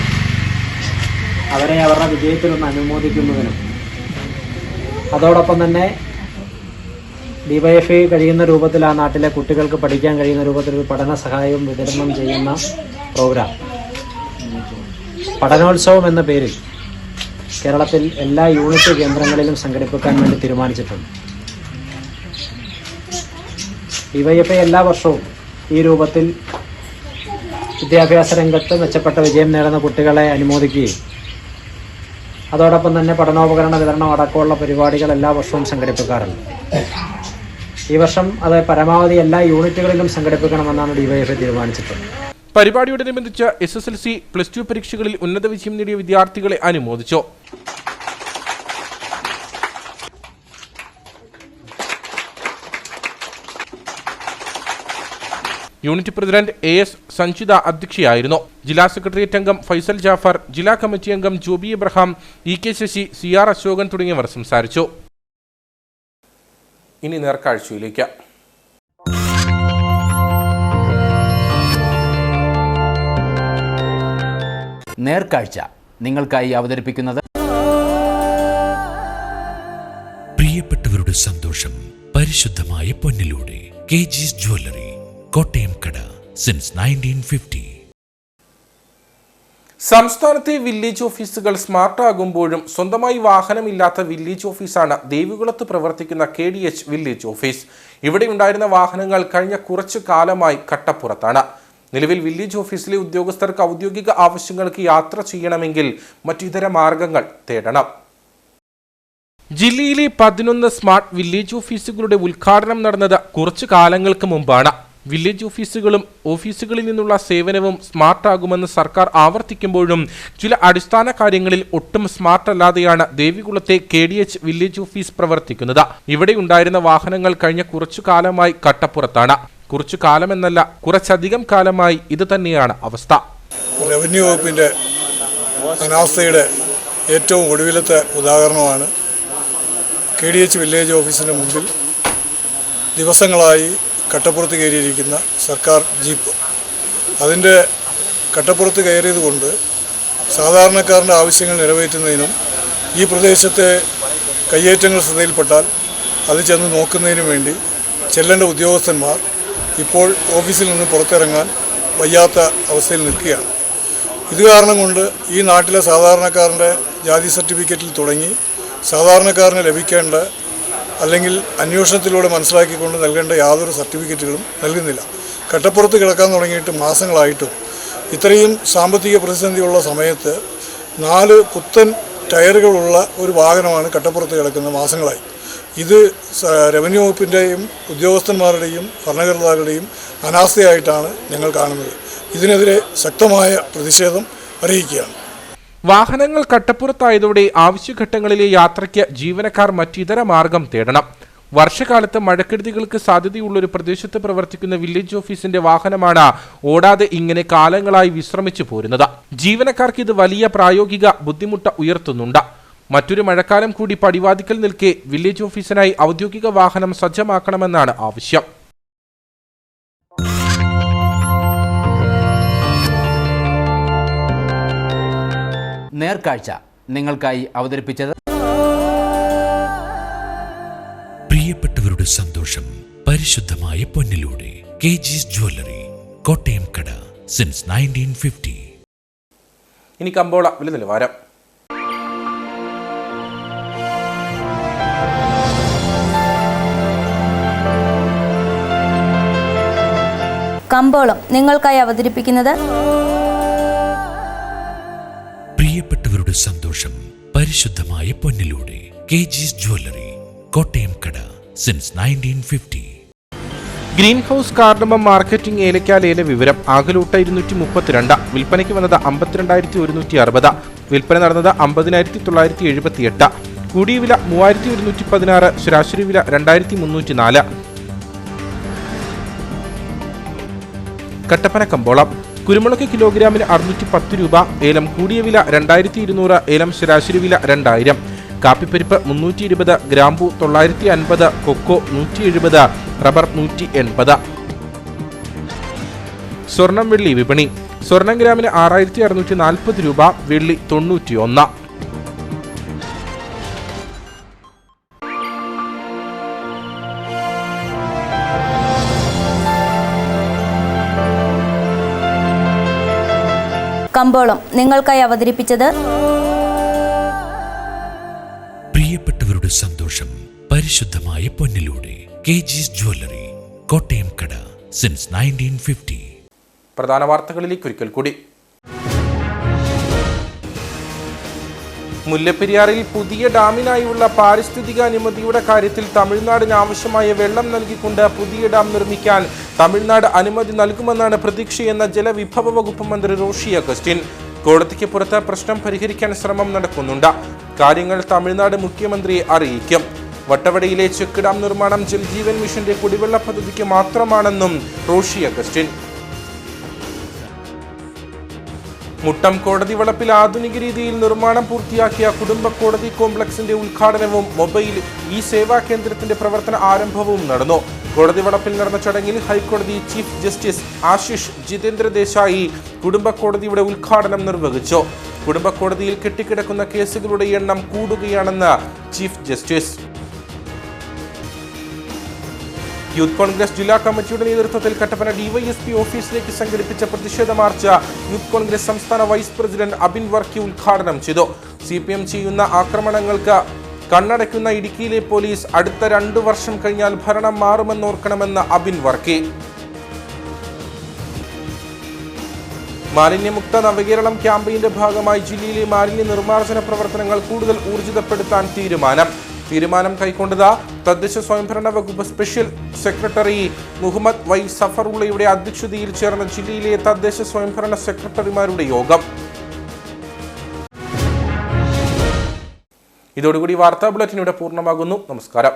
അവരെ അവരുടെ വിജയത്തിലൊന്ന് അനുമോദിക്കുന്നതിനും അതോടൊപ്പം തന്നെ ഡിവൈഎഫ്ഐ കഴിയുന്ന രൂപത്തിൽ ആ നാട്ടിലെ കുട്ടികൾക്ക് പഠിക്കാൻ കഴിയുന്ന രൂപത്തിൽ ഒരു പഠന സഹായവും വിതരണം ചെയ്യുന്ന പ്രോഗ്രാം പഠനോത്സവം എന്ന പേരിൽ കേരളത്തിൽ എല്ലാ യൂണിറ്റ് കേന്ദ്രങ്ങളിലും സംഘടിപ്പിക്കാൻ വേണ്ടി തീരുമാനിച്ചിട്ടുണ്ട്. ഡിവൈഎഫ്ഐ എല്ലാ വർഷവും ഈ രൂപത്തിൽ വിദ്യാഭ്യാസ രംഗത്ത് മെച്ചപ്പെട്ട വിജയം നേടുന്ന കുട്ടികളെ അനുമോദിക്കുകയും അതോടൊപ്പം തന്നെ പഠനോപകരണ വിതരണം അടക്കമുള്ള പരിപാടികൾ എല്ലാ വർഷവും സംഘടിപ്പിക്കാറുണ്ട്. ഈ വർഷം അത് പരമാവധി എല്ലാ യൂണിറ്റുകളിലും സംഘടിപ്പിക്കണമെന്നാണ് ഡിവൈഎഫ്ഐ തീരുമാനിച്ചിട്ടുള്ളത്. പരിപാടിയോടനുബന്ധിച്ച് SSLC, +2 പരീക്ഷകളിൽ ഉന്നത വിജയം നേടിയ വിദ്യാർത്ഥികളെ അനുമോദിച്ചു. യൂണിറ്റ് പ്രസിഡന്റ് AS സഞ്ജിത അധ്യക്ഷയായിരുന്നു. ജില്ലാ സെക്രട്ടേറിയറ്റ് അംഗം ഫൈസൽ ജാഫർ, ജില്ലാ കമ്മിറ്റി അംഗം ജോബി എബ്രഹാം, EK ശശി, CR അശോകൻ തുടങ്ങിയവർ സംസാരിച്ചു. ഇനി നേർക്കാഴ്ചയിലേക്ക്. നേർക്കാഴ്ച നിങ്ങൾക്കായി അവതരിപ്പിക്കുന്നത് പ്രിയപ്പെട്ടവരുടെ സന്തോഷം പരിശുദ്ധമായ പൊന്നിലൂടെ KG's ജ്വല്ലറി, കോട്ടയം കട, സിൻസ് 1950. സംസ്ഥാനത്തെ വില്ലേജ് ഓഫീസുകൾ സ്മാർട്ട് ആകുമ്പോഴും സ്വന്തമായി വാഹനമില്ലാത്ത വില്ലേജ് ഓഫീസാണ് ദേവികുളത്ത് പ്രവർത്തിക്കുന്ന KDH വില്ലേജ് ഓഫീസ്. ഇവിടെ ഉണ്ടായിരുന്ന വാഹനങ്ങൾ കഴിഞ്ഞ കുറച്ചു കാലമായി കട്ടപ്പുറത്താണ്. നിലവിൽ വില്ലേജ് ഓഫീസിലെ ഉദ്യോഗസ്ഥർക്ക് ഔദ്യോഗിക ആവശ്യങ്ങൾക്ക് യാത്ര ചെയ്യണമെങ്കിൽ മറ്റിതര മാർഗങ്ങൾ തേടണം. ജില്ലയിലെ 11 സ്മാർട്ട് വില്ലേജ് ഓഫീസുകളുടെ ഉദ്ഘാടനം നടന്നത് കുറച്ചു കാലങ്ങൾക്ക് മുമ്പാണ്. വില്ലേജ് ഓഫീസുകളിൽ നിന്നുള്ള സേവനവും സ്മാർട്ടാകുമെന്ന് സർക്കാർ ആവർത്തിക്കുമ്പോഴും ചില അടിസ്ഥാന കാര്യങ്ങളിൽ ഒട്ടും സ്മാർട്ട് അല്ലാതെയാണ് ദേവികുളത്തെ KDH വില്ലേജ് ഓഫീസ് പ്രവർത്തിക്കുന്നത്. ഇവിടെ ഉണ്ടായിരുന്ന വാഹനങ്ങൾ കഴിഞ്ഞ കുറച്ചു കാലമായി കട്ടപ്പുറത്താണ്. കുറച്ചു കാലമെന്നല്ല, കുറച്ചധികം കാലമായി ഇത് തന്നെയാണ് അവസ്ഥ. റവന്യൂ വകുപ്പിൻ്റെ അനാസ്ഥയുടെ ഏറ്റവും ഒടുവിലത്തെ ഉദാഹരണമാണ് KDH വില്ലേജ് ഓഫീസിന് മുമ്പിൽ ദിവസങ്ങളായി കട്ടപ്പുറത്ത് കയറിയിരിക്കുന്ന സർക്കാർ ജീപ്പ്. അതിൻ്റെ കട്ടപ്പുറത്ത് കയറിയത് കൊണ്ട് സാധാരണക്കാരൻ്റെ ആവശ്യങ്ങൾ നിറവേറ്റുന്നതിനും ഈ പ്രദേശത്തെ കയ്യേറ്റങ്ങൾ ശ്രദ്ധയിൽപ്പെട്ടാൽ അത് ചെന്ന് നോക്കുന്നതിനും വേണ്ടി ചെല്ലേണ്ട ഉദ്യോഗസ്ഥന്മാർ ഇപ്പോൾ ഓഫീസിൽ നിന്ന് പുറത്തിറങ്ങാൻ വയ്യാത്ത അവസ്ഥയിൽ നിൽക്കുകയാണ്. ഇത് കാരണം കൊണ്ട് ഈ നാട്ടിലെ സാധാരണക്കാരൻ്റെ ജാതി സർട്ടിഫിക്കറ്റിൽ തുടങ്ങി സാധാരണക്കാരന് ലഭിക്കേണ്ട അല്ലെങ്കിൽ അന്വേഷണത്തിലൂടെ മനസ്സിലാക്കിക്കൊണ്ട് നൽകേണ്ട യാതൊരു സർട്ടിഫിക്കറ്റുകളും നൽകുന്നില്ല. കട്ടപ്പുറത്ത് കിടക്കാൻ തുടങ്ങിയിട്ട് മാസങ്ങളായിട്ടും ഇത്രയും സാമ്പത്തിക പ്രതിസന്ധിയുള്ള സമയത്ത് 4 പുത്തൻ ടയറുകളുള്ള ഒരു വാഹനമാണ് കട്ടപ്പുറത്ത് കിടക്കുന്ന മാസങ്ങളായി. ഇത് റവന്യൂ വകുപ്പിൻ്റെയും ഉദ്യോഗസ്ഥന്മാരുടെയും ഭരണകർത്താക്കളുടെയും അനാസ്ഥയായിട്ടാണ് ഞങ്ങൾ കാണുന്നത്. ഇതിനെതിരെ ശക്തമായ പ്രതിഷേധം അറിയിക്കുകയാണ്. വാഹനങ്ങൾ കട്ടപ്പുറത്തായതോടെ ആവശ്യഘട്ടങ്ങളിലെ യാത്രയ്ക്ക് ജീവനക്കാർ മറ്റിതര മാർഗം തേടണം. വർഷകാലത്ത് മഴക്കെടുതികൾക്ക് സാധ്യതയുള്ളൊരു പ്രദേശത്ത് പ്രവർത്തിക്കുന്ന വില്ലേജ് ഓഫീസിന്റെ വാഹനമാണ് ഓടാതെ ഇങ്ങനെ കാലങ്ങളായി വിശ്രമിച്ചു പോരുന്നത്. ജീവനക്കാർക്ക് ഇത് വലിയ പ്രായോഗിക ബുദ്ധിമുട്ട് ഉയർത്തുന്നുണ്ട്. മറ്റൊരു മഴക്കാലം കൂടി പടിവാതിക്കൽ നിൽക്കെ വില്ലേജ് ഓഫീസിനായി ഔദ്യോഗിക വാഹനം സജ്ജമാക്കണമെന്നാണ് ആവശ്യം. നേർക്കാഴ്ച നിങ്ങൾക്കായി അവതരിപ്പിച്ചത് പ്രിയപ്പെട്ടവരുടെ സന്തോഷം പരിശുദ്ധമായ പൊന്നിലൂടെ KG's ജ്വല്ലറി, കോട്ടയം കട, സിൻസ് 1950. ഇനി കമ്പോള വില നിലവാരം. കമ്പോളം നിങ്ങൾക്കായി അവതരിപ്പിക്കുന്നത് പ്രിയപ്പെട്ടവരുടെ സന്തോഷം പരിശുദ്ധമായ പൊന്നിലൂടെ KG's ജ്വല്ലറി, കോട്ടയം കട, since 1950. Green house cardamom marketing ഏലക്കാലേല വിവരം. ആകലൂട്ട 232, വിൽപ്പനയ്ക്ക് വന്നത് 52,160, വിൽപ്പന നടന്നത് 50,978, കൂടിയ വില 3,116, ശരാശരി വില 2,304. കട്ടപ്പന കമ്പോളം. കുരുമുളക് കിലോഗ്രാമിന് 610 രൂപ, ഏലം കൂടിയ വില 2,200, ഏലം ശരാശരി വില 2,000. കാപ്പിപ്പരിപ്പ് 320, ഗ്രാമ്പു 950, കൊക്കോ 170, റബ്ബർ 180. സ്വർണം വെള്ളി വിപണി. സ്വർണം ഗ്രാമിന് 6,640 രൂപ, വെള്ളി 91. കമ്പോളം നിങ്ങൾക്കായി അവതരിപ്പിച്ചത് പ്രിയപ്പെട്ടവരുടെ സന്തോഷം പരിശുദ്ധമായ പൊന്നിലൂടെ KG's ജ്വല്ലറി, കോട്ടയം കട, സിൻസ് 1950. പ്രധാന വാർത്തകളിലേക്ക് ഒരിക്കൽ കൂടി. മുല്ലപ്പെരിയാറിൽ പുതിയ ഡാമിനായുള്ള പാരിസ്ഥിതിക അനുമതിയുടെ കാര്യത്തിൽ തമിഴ്നാടിന് ആവശ്യമായ വെള്ളം നൽകിക്കൊണ്ട് പുതിയ ഡാം നിർമ്മിക്കാൻ തമിഴ്നാട് അനുമതി നൽകുമെന്നാണ് പ്രതീക്ഷയെന്ന ജലവിഭവ വകുപ്പ് മന്ത്രി റോഷി അഗസ്റ്റിൻ. കോടതിക്ക് പുറത്ത് പ്രശ്നം പരിഹരിക്കാൻ ശ്രമം നടക്കുന്നുണ്ട്. കാര്യങ്ങൾ തമിഴ്നാട് മുഖ്യമന്ത്രിയെ അറിയിക്കും. വട്ടവടയിലെ ചെക്ക് ഡാം നിർമ്മാണം ജൽജീവൻ മിഷന്റെ കുടിവെള്ള പദ്ധതിക്ക് മാത്രമാണെന്നും റോഷി അഗസ്റ്റിൻ. മുട്ടം കോടതി വളപ്പിൽ ആധുനിക രീതിയിൽ നിർമ്മാണം പൂർത്തിയാക്കിയ കുടുംബ കോടതി കോംപ്ലക്സിന്റെ ഉദ്ഘാടനവും മൊബൈൽ ഇ സേവാ കേന്ദ്രത്തിന്റെ പ്രവർത്തന ആരംഭവും നടന്നു. കോടതി വളപ്പിൽ നടന്ന ചടങ്ങിൽ ഹൈക്കോടതി ചീഫ് ജസ്റ്റിസ് ആശിഷ് ജിതേന്ദ്ര ദേശായി കുടുംബ കോടതിയുടെ ഉദ്ഘാടനം നിർവഹിച്ചു. കുടുംബ കോടതിയിൽ കെട്ടിക്കിടക്കുന്ന കേസുകളുടെ എണ്ണം കൂടുകയാണെന്ന് ചീഫ് ജസ്റ്റിസ്. യൂത്ത് കോൺഗ്രസ് ജില്ലാ കമ്മിറ്റിയുടെ നേതൃത്വത്തിൽ കട്ടപ്പന ഡിവൈഎസ്പി ഓഫീസിലേക്ക് സംഘടിപ്പിച്ച പ്രതിഷേധ മാർച്ച് യൂത്ത് കോൺഗ്രസ് സംസ്ഥാന വൈസ് പ്രസിഡന്റ് അബിൻ വർക്കി ഉദ്ഘാടനം ചെയ്തു. CPM ചെയ്യുന്ന ആക്രമണങ്ങൾക്ക് കണ്ണടയ്ക്കുന്ന ഇടുക്കിയിലെ പോലീസ് അടുത്ത 2 വർഷം കഴിഞ്ഞാൽ ഭരണം മാറുമെന്നോർക്കണമെന്ന് അബിൻ വർക്കി. മാലിന്യമുക്ത നവകേരളം ക്യാമ്പയിന്റെ ഭാഗമായി ജില്ലയിലെ മാലിന്യ നിർമ്മാർജ്ജന പ്രവർത്തനങ്ങൾ കൂടുതൽ ഊർജിതപ്പെടുത്താൻ തീരുമാനം കൈക്കൊണ്ടത് തദ്ദേശ സ്വയംഭരണ വകുപ്പ് സ്പെഷ്യൽ സെക്രട്ടറി മുഹമ്മദ് വൈ സഫറുള്ളയുടെ അധ്യക്ഷതയിൽ ചേർന്ന ജില്ലയിലെ തദ്ദേശ സ്വയംഭരണ സെക്രട്ടറിമാരുടെ യോഗം. ഇതോടുകൂടി വാർത്താ ബുള്ളറ്റിൻ ഇവിടെ പൂർണ്ണമാകുന്നു. നമസ്കാരം.